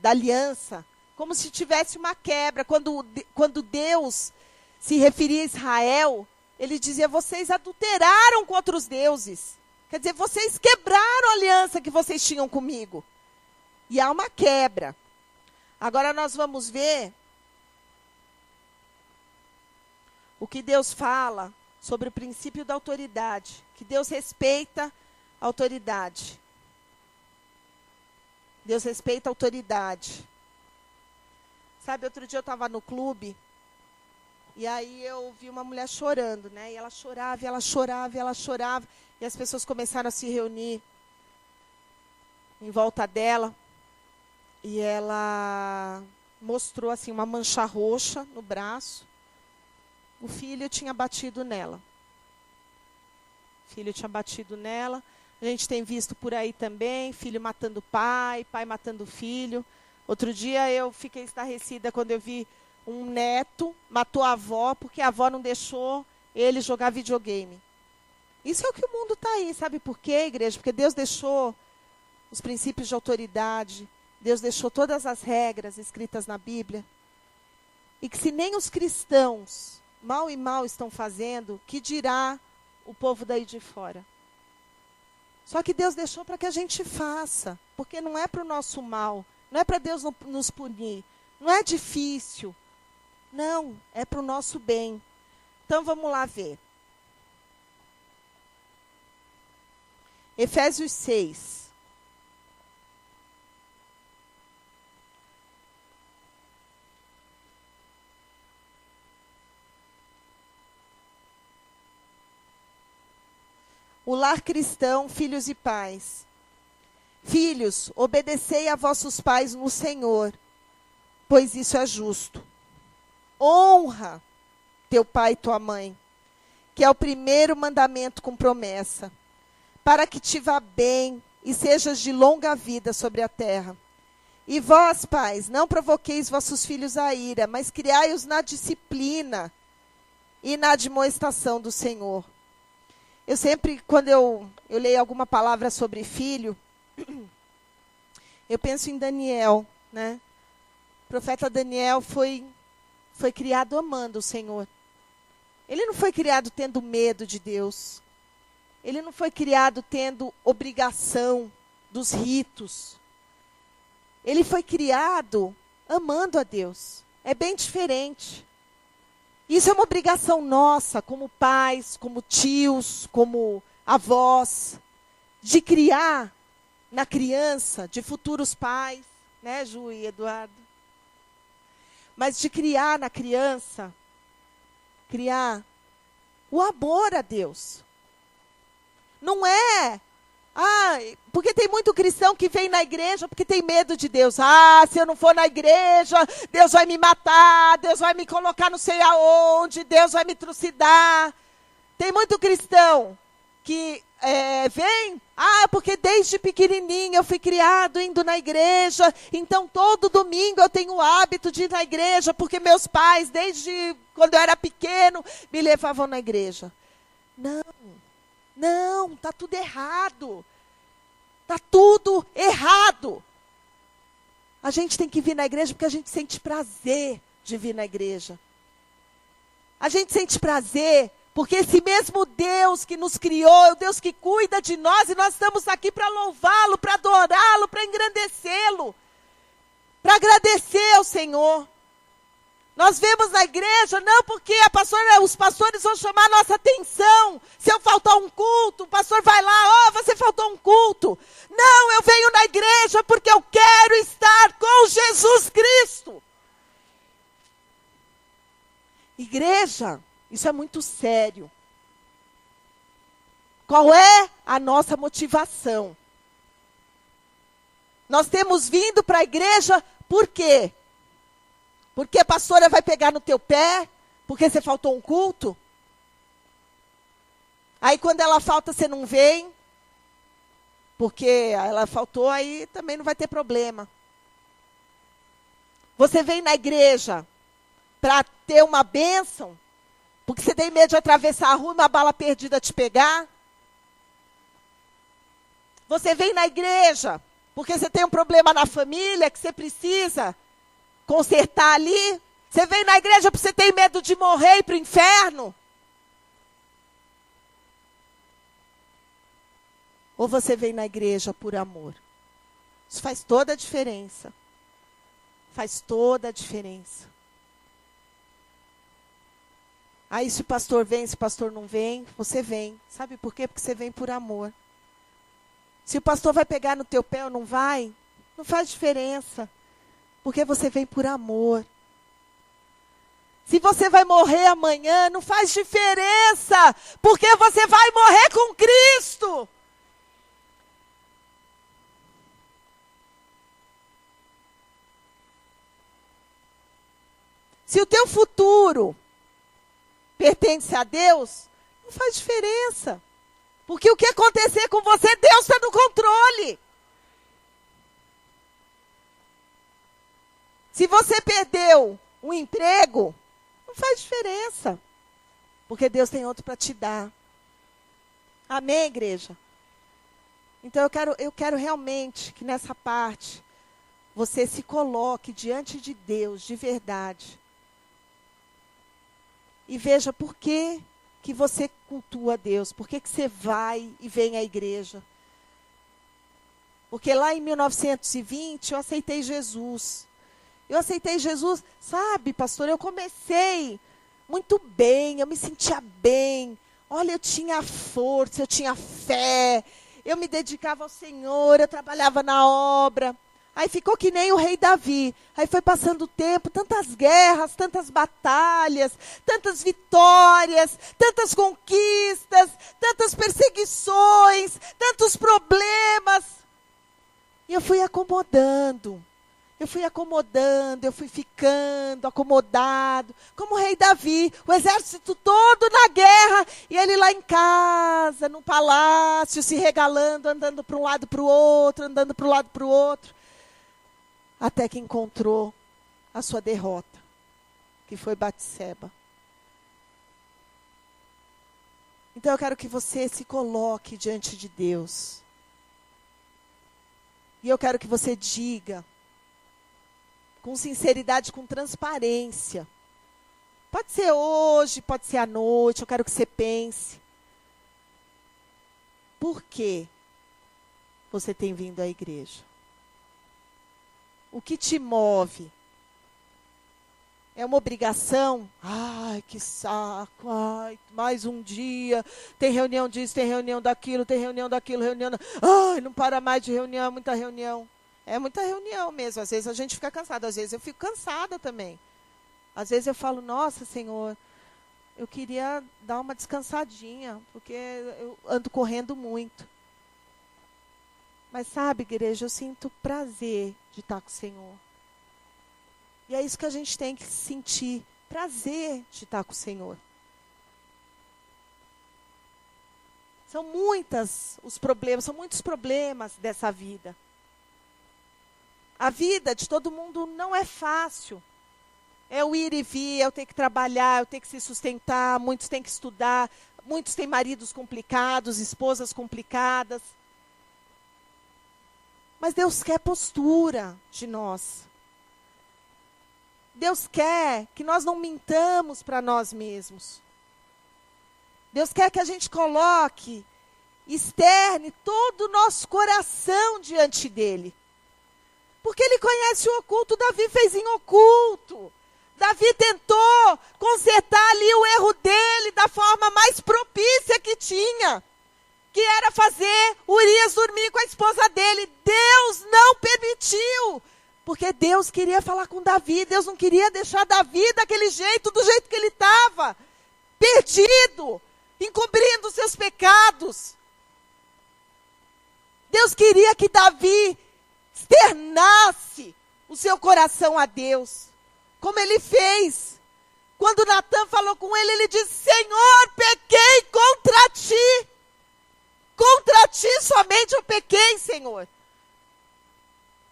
da aliança. Como se tivesse uma quebra. Quando Deus se referia a Israel, ele dizia, vocês adulteraram com outros deuses. Quer dizer, vocês quebraram a aliança que vocês tinham comigo. E há uma quebra. Agora nós vamos ver o que Deus fala sobre o princípio da autoridade. Que Deus respeita a autoridade. Deus respeita a autoridade. Sabe, outro dia eu estava no clube, e aí eu vi uma mulher chorando, né? E ela chorava, e ela chorava, e ela chorava. E as pessoas começaram a se reunir em volta dela. E ela mostrou, assim, uma mancha roxa no braço. O filho tinha batido nela. O filho tinha batido nela. A gente tem visto por aí também, filho matando pai, pai matando filho. Outro dia eu fiquei estarrecida quando eu vi um neto matou a avó porque a avó não deixou ele jogar videogame. Isso é o que o mundo está aí, sabe por quê, igreja? Porque Deus deixou os princípios de autoridade, Deus deixou todas as regras escritas na Bíblia. E que se nem os cristãos, mal e mal, estão fazendo, que dirá o povo daí de fora? Só que Deus deixou para que a gente faça, porque não é para o nosso mal, não é para Deus nos punir, não é difícil, não, é para o nosso bem. Então vamos lá ver. Efésios 6. O lar cristão, filhos e pais. Filhos, obedecei a vossos pais no Senhor, pois isso é justo. Honra teu pai e tua mãe, que é o primeiro mandamento com promessa, para que te vá bem e sejas de longa vida sobre a terra. E vós, pais, não provoqueis vossos filhos à ira, mas criai-os na disciplina e na admoestação do Senhor. Eu sempre, quando eu leio alguma palavra sobre filho, eu penso em Daniel, né? O profeta Daniel foi criado amando o Senhor. Ele não foi criado tendo medo de Deus. Ele não foi criado tendo obrigação dos ritos. Ele foi criado amando a Deus. É bem diferente. Isso é uma obrigação nossa, como pais, como tios, como avós, de criar na criança, de futuros pais, né, Ju e Eduardo? Mas de criar na criança, criar o amor a Deus. Não é, porque tem muito cristão que vem na igreja porque tem medo de Deus. Se eu não for na igreja, Deus vai me matar, Deus vai me colocar não sei aonde, Deus vai me trucidar. Tem muito cristão que vem, porque desde pequenininho eu fui criado indo na igreja, então todo domingo eu tenho o hábito de ir na igreja, porque meus pais, desde quando eu era pequeno, me levavam na igreja. Não, está tudo errado. Está tudo errado. A gente tem que vir na igreja porque a gente sente prazer de vir na igreja. A gente sente prazer porque esse mesmo Deus que nos criou, é o Deus que cuida de nós, e nós estamos aqui para louvá-lo, para adorá-lo, para engrandecê-lo, para agradecer ao Senhor. Nós vemos na igreja, não porque os pastores vão chamar a nossa atenção. Se eu faltar um culto, o pastor vai lá, você faltou um culto. Não, eu venho na igreja porque eu quero estar com Jesus Cristo. Igreja, isso é muito sério. Qual é a nossa motivação? Nós temos vindo para a igreja por quê? Porque a pastora vai pegar no teu pé, porque você faltou um culto. Aí quando ela falta, você não vem, porque ela faltou, aí também não vai ter problema. Você vem na igreja para ter uma bênção, porque você tem medo de atravessar a rua e uma bala perdida te pegar. Você vem na igreja porque você tem um problema na família que você precisa consertar ali. Você vem na igreja porque você tem medo de morrer e ir para o inferno. Ou você vem na igreja por amor. Isso faz toda a diferença. Faz toda a diferença. Aí se o pastor vem, se o pastor não vem, você vem. Sabe por quê? Porque você vem por amor. Se o pastor vai pegar no teu pé ou não vai, não faz diferença. Porque você vem por amor. Se você vai morrer amanhã, não faz diferença. Porque você vai morrer com Cristo. Se o teu futuro pertence a Deus, não faz diferença. Porque o que acontecer com você, Deus está no controle. Se você perdeu um emprego, não faz diferença. Porque Deus tem outro para te dar. Amém, igreja? Então eu quero realmente que nessa parte você se coloque diante de Deus de verdade. E veja por que você cultua a Deus. Por que você vai e vem à igreja. Porque lá em 1920 eu aceitei Jesus. Eu aceitei Jesus, sabe, pastor, eu comecei muito bem, eu me sentia bem. Olha, eu tinha força, eu tinha fé, eu me dedicava ao Senhor, eu trabalhava na obra. Aí ficou que nem o rei Davi. Aí foi passando o tempo, tantas guerras, tantas batalhas, tantas vitórias, tantas conquistas, tantas perseguições, tantos problemas. E eu fui acomodando. Eu fui acomodando, eu fui ficando acomodado, como o rei Davi, o exército todo na guerra, e ele lá em casa, no palácio, se regalando, andando para um lado para o outro, andando para um lado para o outro, até que encontrou a sua derrota, que foi Batseba. Então eu quero que você se coloque diante de Deus. E eu quero que você diga, com sinceridade, com transparência. Pode ser hoje, pode ser à noite, eu quero que você pense. Por que você tem vindo à igreja? O que te move? É uma obrigação? Ai, que saco, ai, mais um dia, tem reunião disso, tem reunião daquilo, reunião. Ai, não para mais de reunião, é muita reunião. É muita reunião mesmo, às vezes a gente fica cansado, às vezes eu fico cansada também. Às vezes eu falo, nossa, Senhor, eu queria dar uma descansadinha, porque eu ando correndo muito. Mas sabe, igreja, eu sinto prazer de estar com o Senhor. E é isso que a gente tem que sentir, prazer de estar com o Senhor. São muitos os problemas dessa vida. A vida de todo mundo não é fácil. É o ir e vir, é o ter que trabalhar, é o ter que se sustentar, muitos têm que estudar, muitos têm maridos complicados, esposas complicadas. Mas Deus quer postura de nós. Deus quer que nós não mintamos para nós mesmos. Deus quer que a gente coloque, externe todo o nosso coração diante dele. Porque ele conhece o oculto, Davi fez em oculto. Davi tentou consertar ali o erro dele da forma mais propícia que tinha, que era fazer Urias dormir com a esposa dele. Deus não permitiu, porque Deus queria falar com Davi, Deus não queria deixar Davi daquele jeito, do jeito que ele estava, perdido, encobrindo seus pecados. Deus queria que Davi externasse o seu coração a Deus, como ele fez. Quando Natan falou com ele, ele disse, Senhor, pequei contra ti somente eu pequei, Senhor.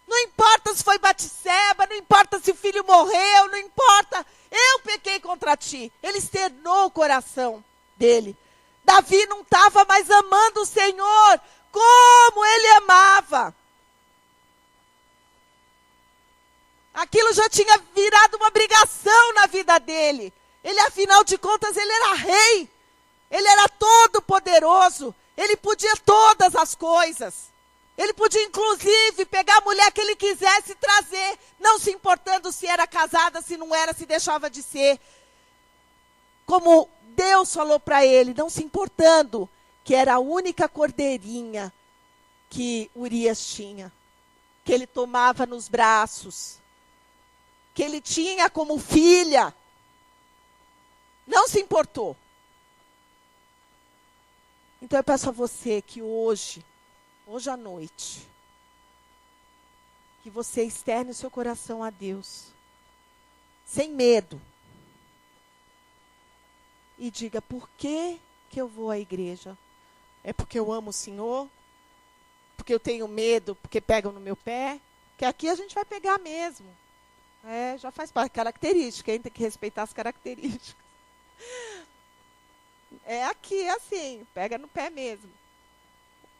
Não importa se foi Batseba, não importa se o filho morreu, não importa, eu pequei contra ti. Ele externou o coração dele. Davi não estava mais amando o Senhor como ele amava. Aquilo já tinha virado uma obrigação na vida dele. Ele, afinal de contas, ele era rei. Ele era todo poderoso. Ele podia todas as coisas. Ele podia, inclusive, pegar a mulher que ele quisesse trazer, não se importando se era casada, se não era, se deixava de ser. Como Deus falou para ele, não se importando que era a única cordeirinha que Urias tinha, que ele tomava nos braços, que ele tinha como filha. Não se importou. Então eu peço a você que hoje à noite, que você externe o seu coração a Deus, sem medo, e diga, por que eu vou à igreja? É porque eu amo o Senhor? Porque eu tenho medo, porque pegam no meu pé? Que aqui a gente vai pegar mesmo. Já faz parte, característica, hein? Tem que respeitar as características. É aqui, assim, pega no pé mesmo.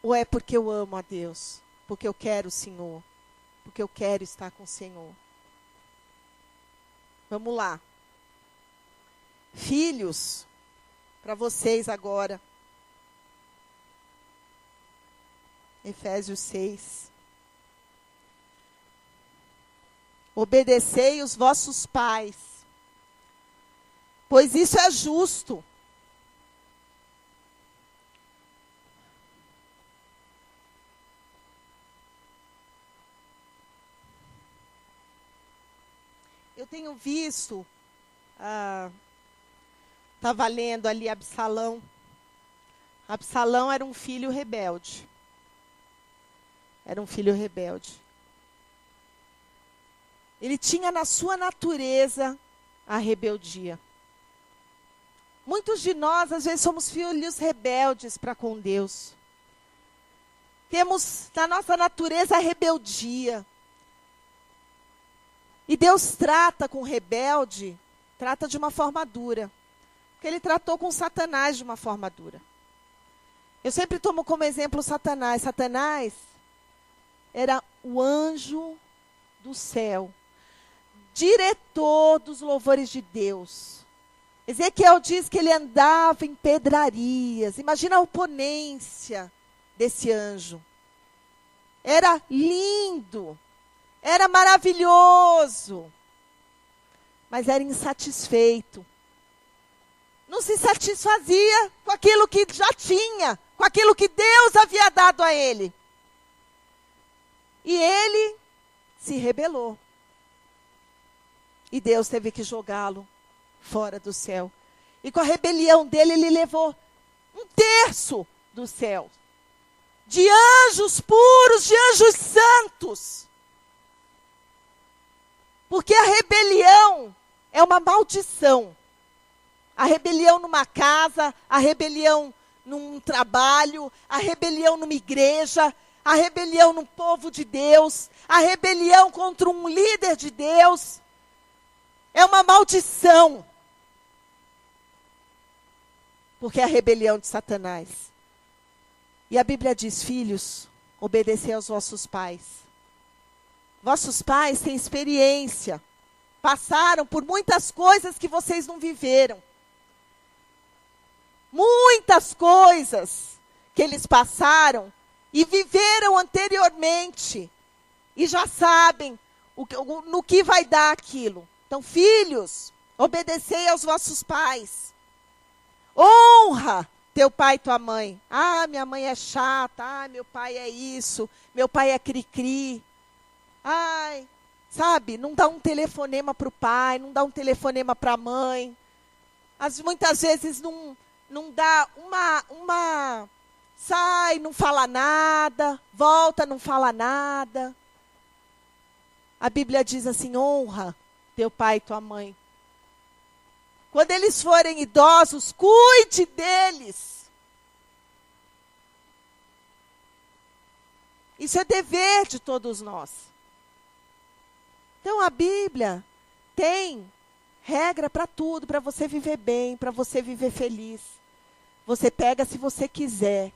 Ou é porque eu amo a Deus? Porque eu quero o Senhor? Porque eu quero estar com o Senhor? Vamos lá. Filhos, para vocês agora. Efésios 6. Obedecei os vossos pais, pois isso é justo. Eu tenho visto, estava lendo ali Absalão. Absalão era um filho rebelde. Era um filho rebelde. Ele tinha na sua natureza a rebeldia. Muitos de nós, às vezes, somos filhos rebeldes para com Deus. Temos na nossa natureza a rebeldia. E Deus trata com o rebelde, trata de uma forma dura. Porque Ele tratou com Satanás de uma forma dura. Eu sempre tomo como exemplo Satanás. Satanás era o anjo do céu, diretor dos louvores de Deus. Ezequiel diz que ele andava em pedrarias. Imagina a oponência desse anjo. Era lindo, era maravilhoso, mas era insatisfeito. Não se satisfazia com aquilo que já tinha, com aquilo que Deus havia dado a ele. E ele se rebelou. E Deus teve que jogá-lo fora do céu. E com a rebelião dele, ele levou 1/3 do céu. De anjos puros, de anjos santos. Porque a rebelião é uma maldição. A rebelião numa casa, a rebelião num trabalho, a rebelião numa igreja, a rebelião num povo de Deus, a rebelião contra um líder de Deus. É uma maldição. Porque é a rebelião de Satanás. E a Bíblia diz, filhos, obedecei aos vossos pais. Vossos pais têm experiência. Passaram por muitas coisas que vocês não viveram. Muitas coisas que eles passaram e viveram anteriormente. E já sabem no que vai dar aquilo. Então, filhos, obedecei aos vossos pais. Honra teu pai e tua mãe. Ah, minha mãe é chata. Ah, meu pai é isso. Meu pai é cri-cri. Ai, sabe, não dá um telefonema para o pai, não dá um telefonema para a mãe. Muitas vezes não dá uma... Sai, não fala nada. Volta, não fala nada. A Bíblia diz assim, honra teu pai e tua mãe. Quando eles forem idosos, cuide deles. Isso é dever de todos nós. Então a Bíblia tem regra para tudo, para você viver bem, para você viver feliz. Você pega se você quiser.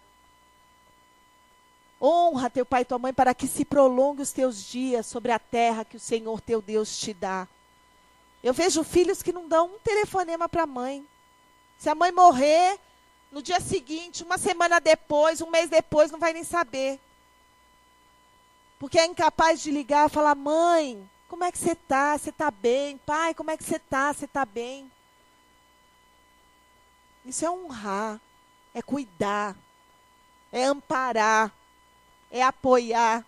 Honra teu pai e tua mãe para que se prolongue os teus dias sobre a terra que o Senhor teu Deus te dá. Eu vejo filhos que não dão um telefonema para a mãe. Se a mãe morrer, no dia seguinte, uma semana depois, um mês depois, não vai nem saber. Porque é incapaz de ligar e falar, mãe, como é que você está? Você está bem? Pai, como é que você está? Você está bem? Isso é honrar, é cuidar, é amparar, é apoiar,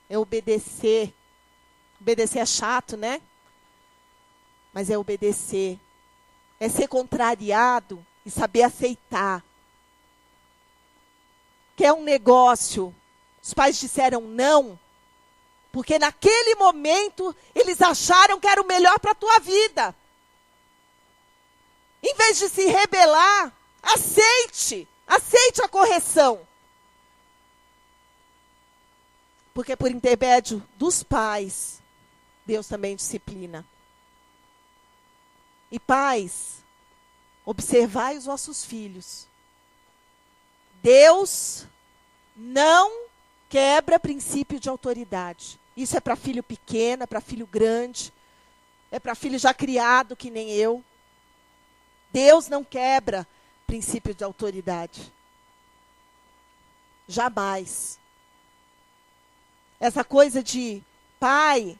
é obedecer. Obedecer é chato, né? Mas é obedecer. É ser contrariado e saber aceitar. Quer um negócio? Os pais disseram não, porque naquele momento eles acharam que era o melhor para a tua vida. Em vez de se rebelar, aceite a correção. Porque por intermédio dos pais, Deus também disciplina. E pais, observai os vossos filhos. Deus não quebra princípio de autoridade. Isso é para filho pequeno, é para filho grande, é para filho já criado, que nem eu. Deus não quebra princípio de autoridade. Jamais. Essa coisa de pai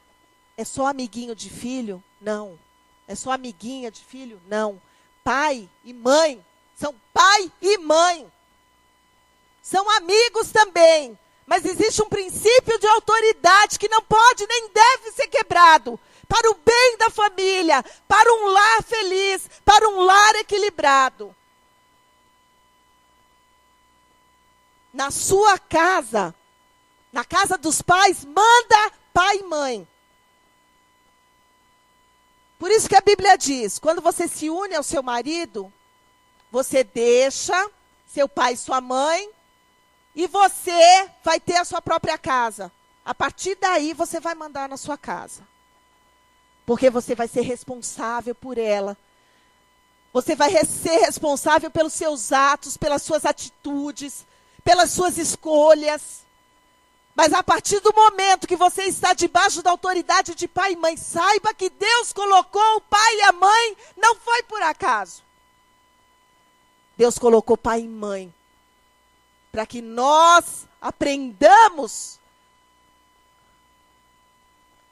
é só amiguinho de filho? Não. É só amiguinha de filho? Não. Pai e mãe são pai e mãe. São amigos também. Mas existe um princípio de autoridade que não pode nem deve ser quebrado. Para o bem da família, para um lar feliz, para um lar equilibrado. Na sua casa, na casa dos pais, manda pai e mãe. Por isso que a Bíblia diz, quando você se une ao seu marido, você deixa seu pai e sua mãe, e você vai ter a sua própria casa. A partir daí, você vai mandar na sua casa. Porque você vai ser responsável por ela. Você vai ser responsável pelos seus atos, pelas suas atitudes, pelas suas escolhas. Mas a partir do momento que você está debaixo da autoridade de pai e mãe, saiba que Deus colocou o pai e a mãe, não foi por acaso. Deus colocou pai e mãe para que nós aprendamos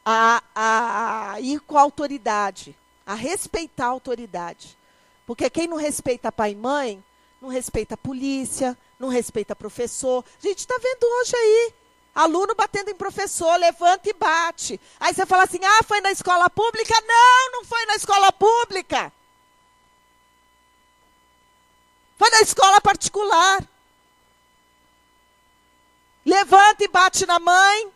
a ir com a autoridade, a respeitar a autoridade. Porque quem não respeita pai e mãe, não respeita a polícia, não respeita professor. A gente está vendo hoje aí, aluno batendo em professor, levanta e bate. Aí você fala assim, foi na escola pública? Não, não foi na escola pública. Foi na escola particular. Levanta e bate na mãe.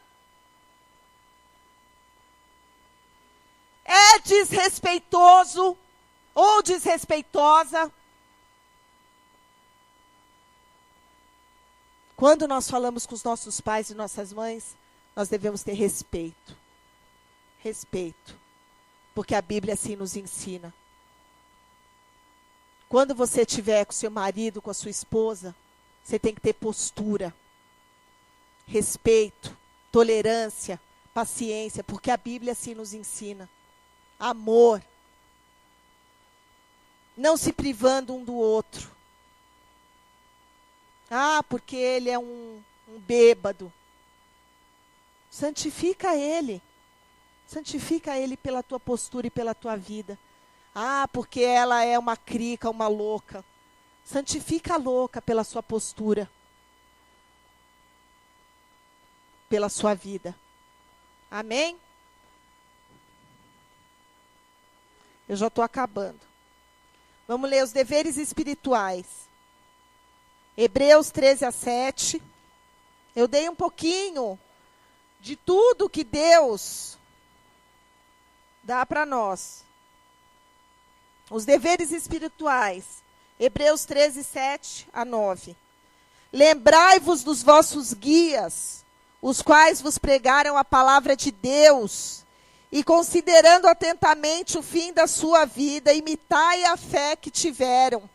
É desrespeitoso ou desrespeitosa. Quando nós falamos com os nossos pais e nossas mães, nós devemos ter respeito. Respeito. Porque a Bíblia assim nos ensina. Quando você estiver com seu marido, com a sua esposa, você tem que ter postura. Respeito, tolerância, paciência, porque a Bíblia assim nos ensina. Amor. Não se privando um do outro. Porque ele é um bêbado. Santifica ele. Santifica ele pela tua postura e pela tua vida. Porque ela é uma crica, uma louca. Santifica a louca pela sua postura. Pela sua vida. Amém? Eu já estou acabando. Vamos ler os deveres espirituais. Hebreus 13:7. Eu dei um pouquinho de tudo que Deus dá para nós. Os deveres espirituais. Hebreus 13:7-9. Lembrai-vos dos vossos guias, os quais vos pregaram a palavra de Deus, e considerando atentamente o fim da sua vida, imitai a fé que tiveram.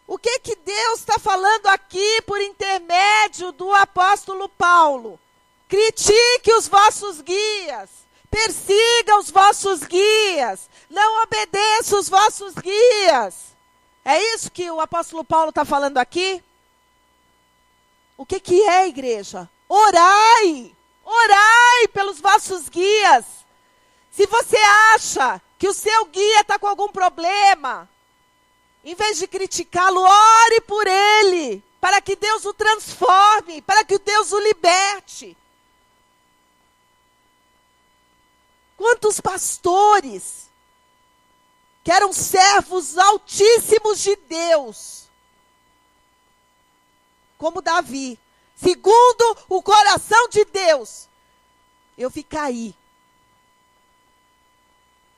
O que Deus está falando aqui por intermédio do apóstolo Paulo? Critique os vossos guias, persiga os vossos guias, não obedeça os vossos guias. É isso que o apóstolo Paulo está falando aqui? O que é, igreja? Orai! Orai pelos vossos guias. Se você acha que o seu guia está com algum problema, em vez de criticá-lo, ore por ele, para que Deus o transforme, para que Deus o liberte. Quantos pastores que eram servos altíssimos de Deus, como Davi, segundo o coração de Deus, eu vi cair.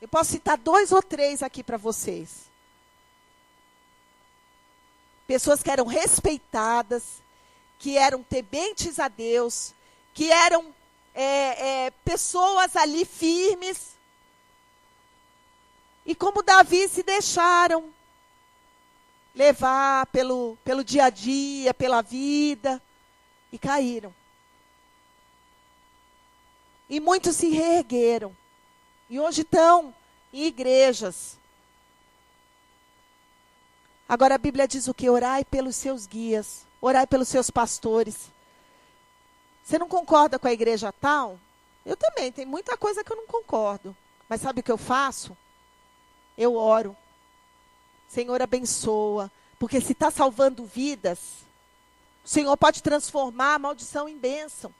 Eu posso citar 2 ou 3 aqui para vocês. Pessoas que eram respeitadas, que eram tementes a Deus, que eram pessoas ali firmes. E como Davi se deixaram levar pelo dia a dia, pela vida, e caíram. E muitos se reergueram. E hoje estão em igrejas. Agora a Bíblia diz o quê? Orai pelos seus guias. Orai pelos seus pastores. Você não concorda com a igreja tal? Eu também, tem muita coisa que eu não concordo. Mas sabe o que eu faço? Eu oro. Senhor, abençoa. Porque se está salvando vidas, o Senhor pode transformar a maldição em bênção.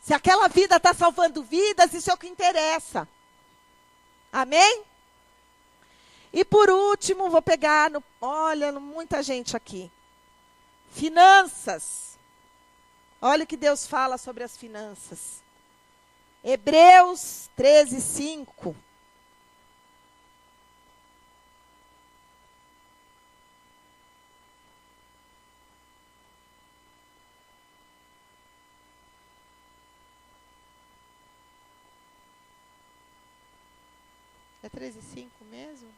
Se aquela vida está salvando vidas, isso é o que interessa. Amém? E por último, vou pegar, olha, muita gente aqui. Finanças. Olha o que Deus fala sobre as finanças. Hebreus 13:5. 13:5 mesmo?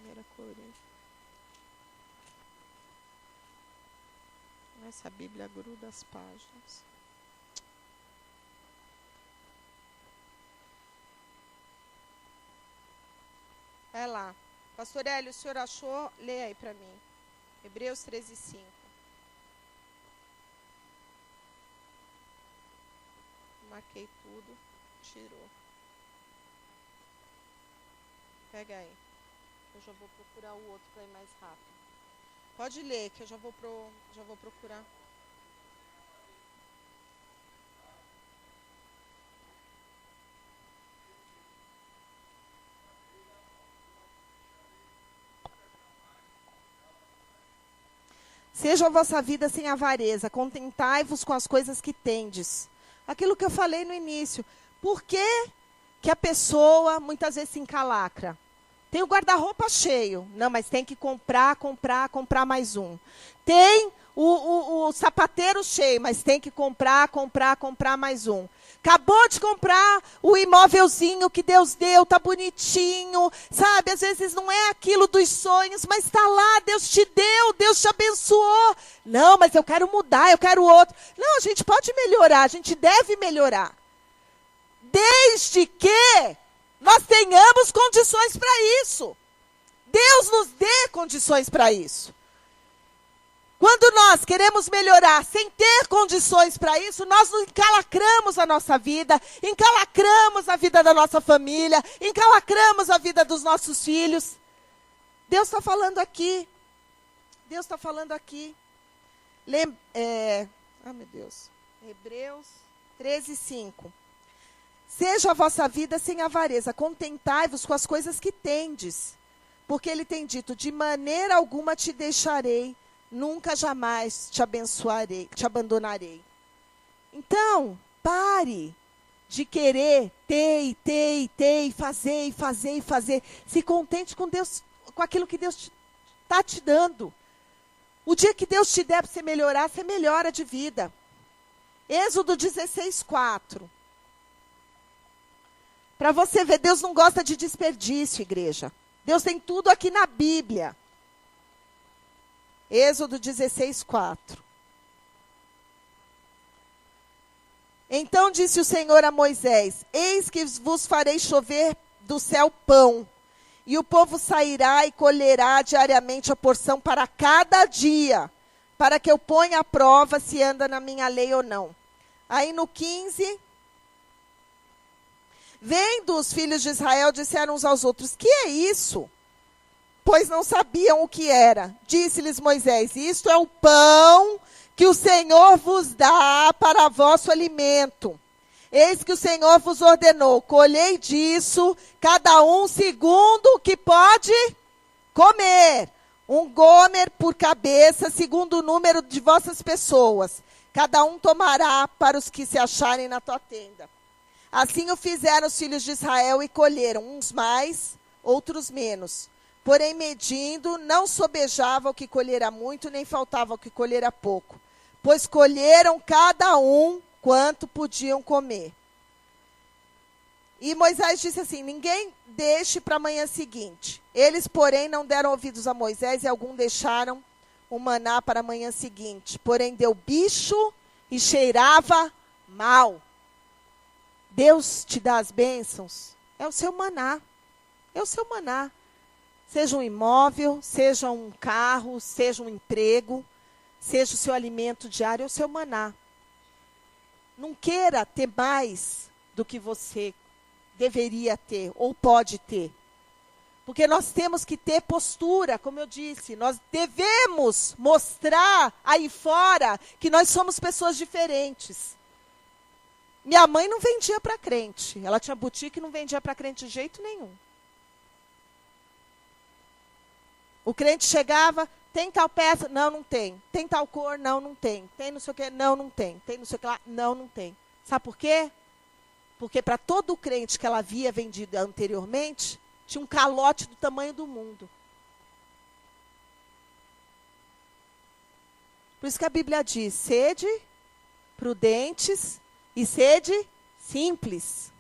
1 Coríntios. Essa Bíblia gruda as páginas. Vai lá. Pastor Hélio, o senhor achou? Lê aí para mim. Hebreus 13:5. Marquei tudo. Tirou. Pega aí. Eu já vou procurar o outro para ir mais rápido. Pode ler, que eu já vou procurar. Seja a vossa vida sem avareza, contentai-vos com as coisas que tendes. Aquilo que eu falei no início. Por que a pessoa muitas vezes se encalacra? Tem o guarda-roupa cheio. Não, mas tem que comprar mais um. Tem o sapateiro cheio, mas tem que comprar mais um. Acabou de comprar o imóvelzinho que Deus deu, tá bonitinho, sabe? Às vezes não é aquilo dos sonhos, mas está lá, Deus te deu, Deus te abençoou. Não, mas eu quero mudar, eu quero outro. Não, a gente pode melhorar, a gente deve melhorar. Desde que nós tenhamos condições para isso. Deus nos dê condições para isso. Quando nós queremos melhorar sem ter condições para isso, nós encalacramos a nossa vida, encalacramos a vida da nossa família, encalacramos a vida dos nossos filhos. Deus está falando aqui. Deus está falando aqui. Meu Deus. Hebreus 13:5. Seja a vossa vida sem avareza, contentai-vos com as coisas que tendes. Porque ele tem dito, de maneira alguma te deixarei, nunca jamais te abençoarei, te abandonarei. Então, pare de querer ter, e fazer. Se contente com Deus, com aquilo que Deus está te dando. O dia que Deus te der para você melhorar, você melhora de vida. Êxodo 16:4. Para você ver, Deus não gosta de desperdício, igreja. Deus tem tudo aqui na Bíblia. Êxodo 16:4. Então disse o Senhor a Moisés, eis que vos farei chover do céu pão, e o povo sairá e colherá diariamente a porção para cada dia, para que eu ponha à prova se anda na minha lei ou não. Aí no 15... Vendo os filhos de Israel, disseram uns aos outros, que é isso? Pois não sabiam o que era. Disse-lhes Moisés, isto é o pão que o Senhor vos dá para vosso alimento. Eis que o Senhor vos ordenou, colhei disso, cada um segundo o que pode comer. Um gomer por cabeça, segundo o número de vossas pessoas. Cada um tomará para os que se acharem na tua tenda. Assim o fizeram os filhos de Israel e colheram, uns mais, outros menos. Porém, medindo, não sobejava o que colhera muito, nem faltava o que colhera pouco. Pois colheram cada um quanto podiam comer. E Moisés disse assim, ninguém deixe para a manhã seguinte. Eles, porém, não deram ouvidos a Moisés e alguns deixaram o maná para a manhã seguinte. Porém, deu bicho e cheirava mal. Deus te dá as bênçãos, é o seu maná. É o seu maná. Seja um imóvel, seja um carro, seja um emprego, seja o seu alimento diário, é o seu maná. Não queira ter mais do que você deveria ter ou pode ter. Porque nós temos que ter postura, como eu disse. Nós devemos mostrar aí fora que nós somos pessoas diferentes. Minha mãe não vendia para crente. Ela tinha boutique e não vendia para crente de jeito nenhum. O crente chegava, tem tal peça? Não, não tem. Tem tal cor? Não, não tem. Tem não sei o quê? Não, não tem. Tem não sei o que lá? Não, não tem. Sabe por quê? Porque para todo crente que ela havia vendido anteriormente, tinha um calote do tamanho do mundo. Por isso que a Bíblia diz, sede prudentes e sede simples.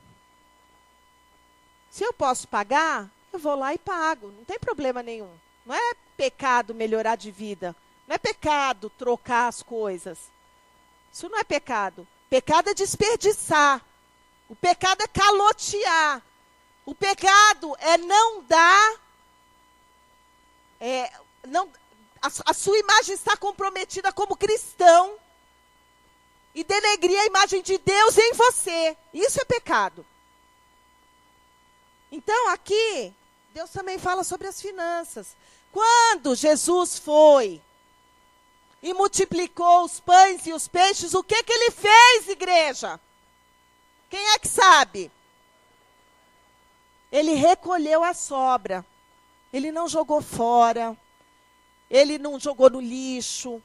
Se eu posso pagar, eu vou lá e pago. Não tem problema nenhum. Não é pecado melhorar de vida. Não é pecado trocar as coisas. Isso não é pecado. Pecado é desperdiçar. O pecado é calotear. O pecado é não dar. A sua imagem está comprometida como cristão. E denegrir a imagem de Deus em você. Isso é pecado. Então, aqui, Deus também fala sobre as finanças. Quando Jesus foi e multiplicou os pães e os peixes, o que ele fez, igreja? Quem é que sabe? Ele recolheu a sobra. Ele não jogou fora. Ele não jogou no lixo.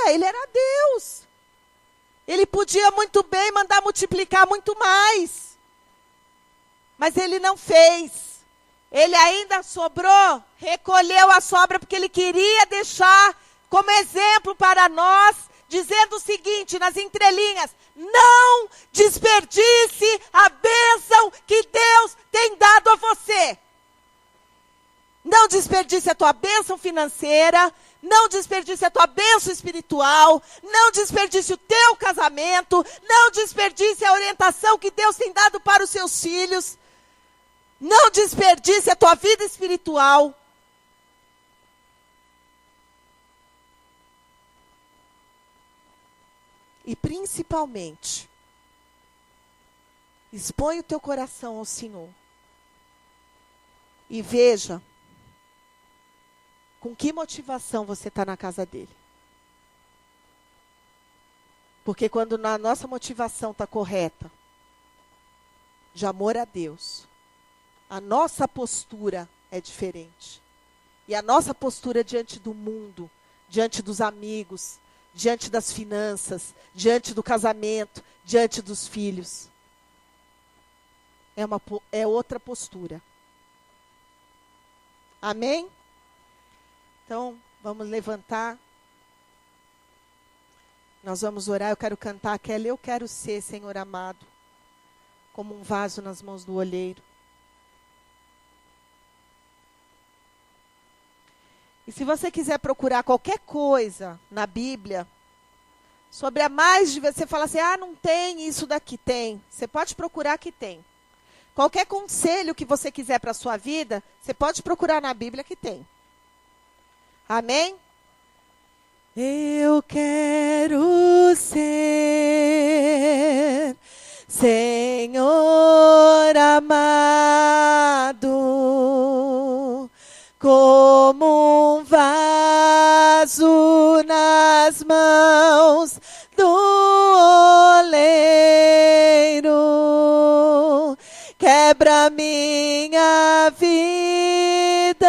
Ele era Deus. Ele podia muito bem mandar multiplicar muito mais. Mas ele não fez. Ele ainda sobrou, recolheu a sobra, porque ele queria deixar como exemplo para nós, dizendo o seguinte, nas entrelinhas: não desperdice a bênção que Deus tem dado a você. Não desperdice a tua bênção financeira, não desperdice a tua bênção espiritual, não desperdice o teu casamento, não desperdice a orientação que Deus tem dado para os seus filhos, não desperdice a tua vida espiritual. E principalmente, expõe o teu coração ao Senhor. E veja com que motivação você está na casa dele. Porque quando a nossa motivação está correta, de amor a Deus, a nossa postura é diferente. E a nossa postura diante do mundo, diante dos amigos, diante das finanças, diante do casamento, diante dos filhos, é outra postura. Amém? Então, vamos levantar. Nós vamos orar. Eu quero cantar aquela Eu Quero Ser, Senhor amado, como um vaso nas mãos do olheiro. E se você quiser procurar qualquer coisa na Bíblia, sobre a mais de você fala assim, não tem isso daqui, tem. Você pode procurar que tem. Qualquer conselho que você quiser para a sua vida, você pode procurar na Bíblia que tem. Amém? Eu quero ser, Senhor amado, como um vaso nas mãos do oleiro. Quebra minha vida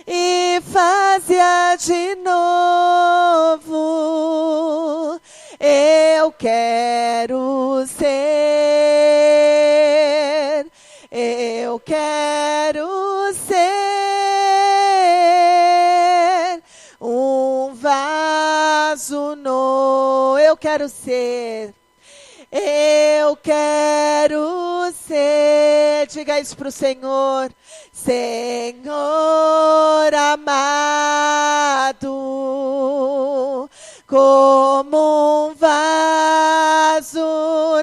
e faz-a de novo. Eu quero ser, eu quero ser um vaso novo. Eu quero ser. Eu quero ser, diga isso para o Senhor, Senhor amado, como um vaso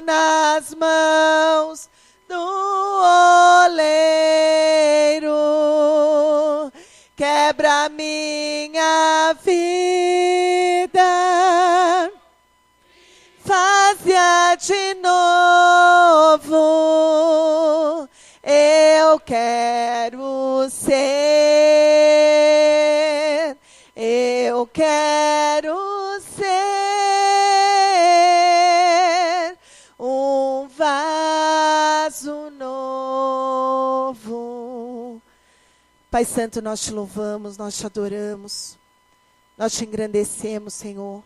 nas mãos do oleiro, quebra minha vida, faz-a de novo. Eu quero ser, eu quero ser um vaso novo. Pai Santo, nós te louvamos, nós te adoramos, nós te engrandecemos, Senhor.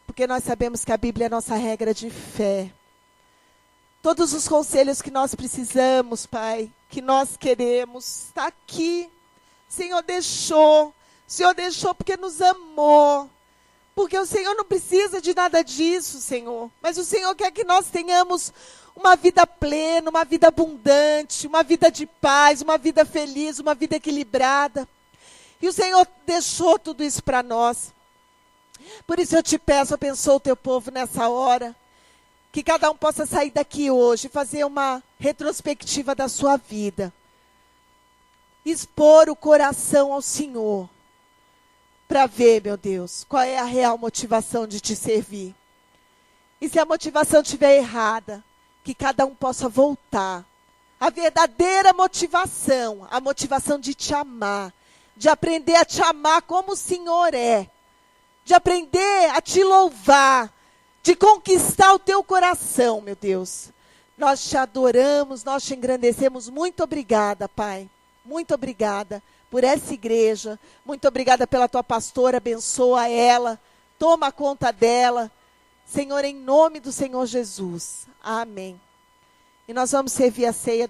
Porque nós sabemos que a Bíblia é a nossa regra de fé. Todos os conselhos que nós precisamos, Pai, que nós queremos, está aqui. O Senhor deixou porque nos amou. porque o Senhor não precisa de nada disso, Senhor. Mas o Senhor quer que nós tenhamos uma vida plena, uma vida abundante, uma vida de paz, uma vida feliz, uma vida equilibrada. E o Senhor deixou tudo isso para nós. Por isso eu te peço, abençoa o teu povo nessa hora. Que cada um possa sair daqui hoje e fazer uma retrospectiva da sua vida. Expor o coração ao Senhor. Para ver, meu Deus, qual é a real motivação de te servir. E se a motivação estiver errada, que cada um possa voltar. A verdadeira motivação, a motivação de te amar. De aprender a te amar como o Senhor é. De aprender a te louvar. De conquistar o teu coração, meu Deus. Nós te adoramos, nós te engrandecemos. Muito obrigada, Pai. Muito obrigada por essa igreja. Muito obrigada pela tua pastora. Abençoa ela. Toma conta dela. Senhor, em nome do Senhor Jesus. Amém. E nós vamos servir a ceia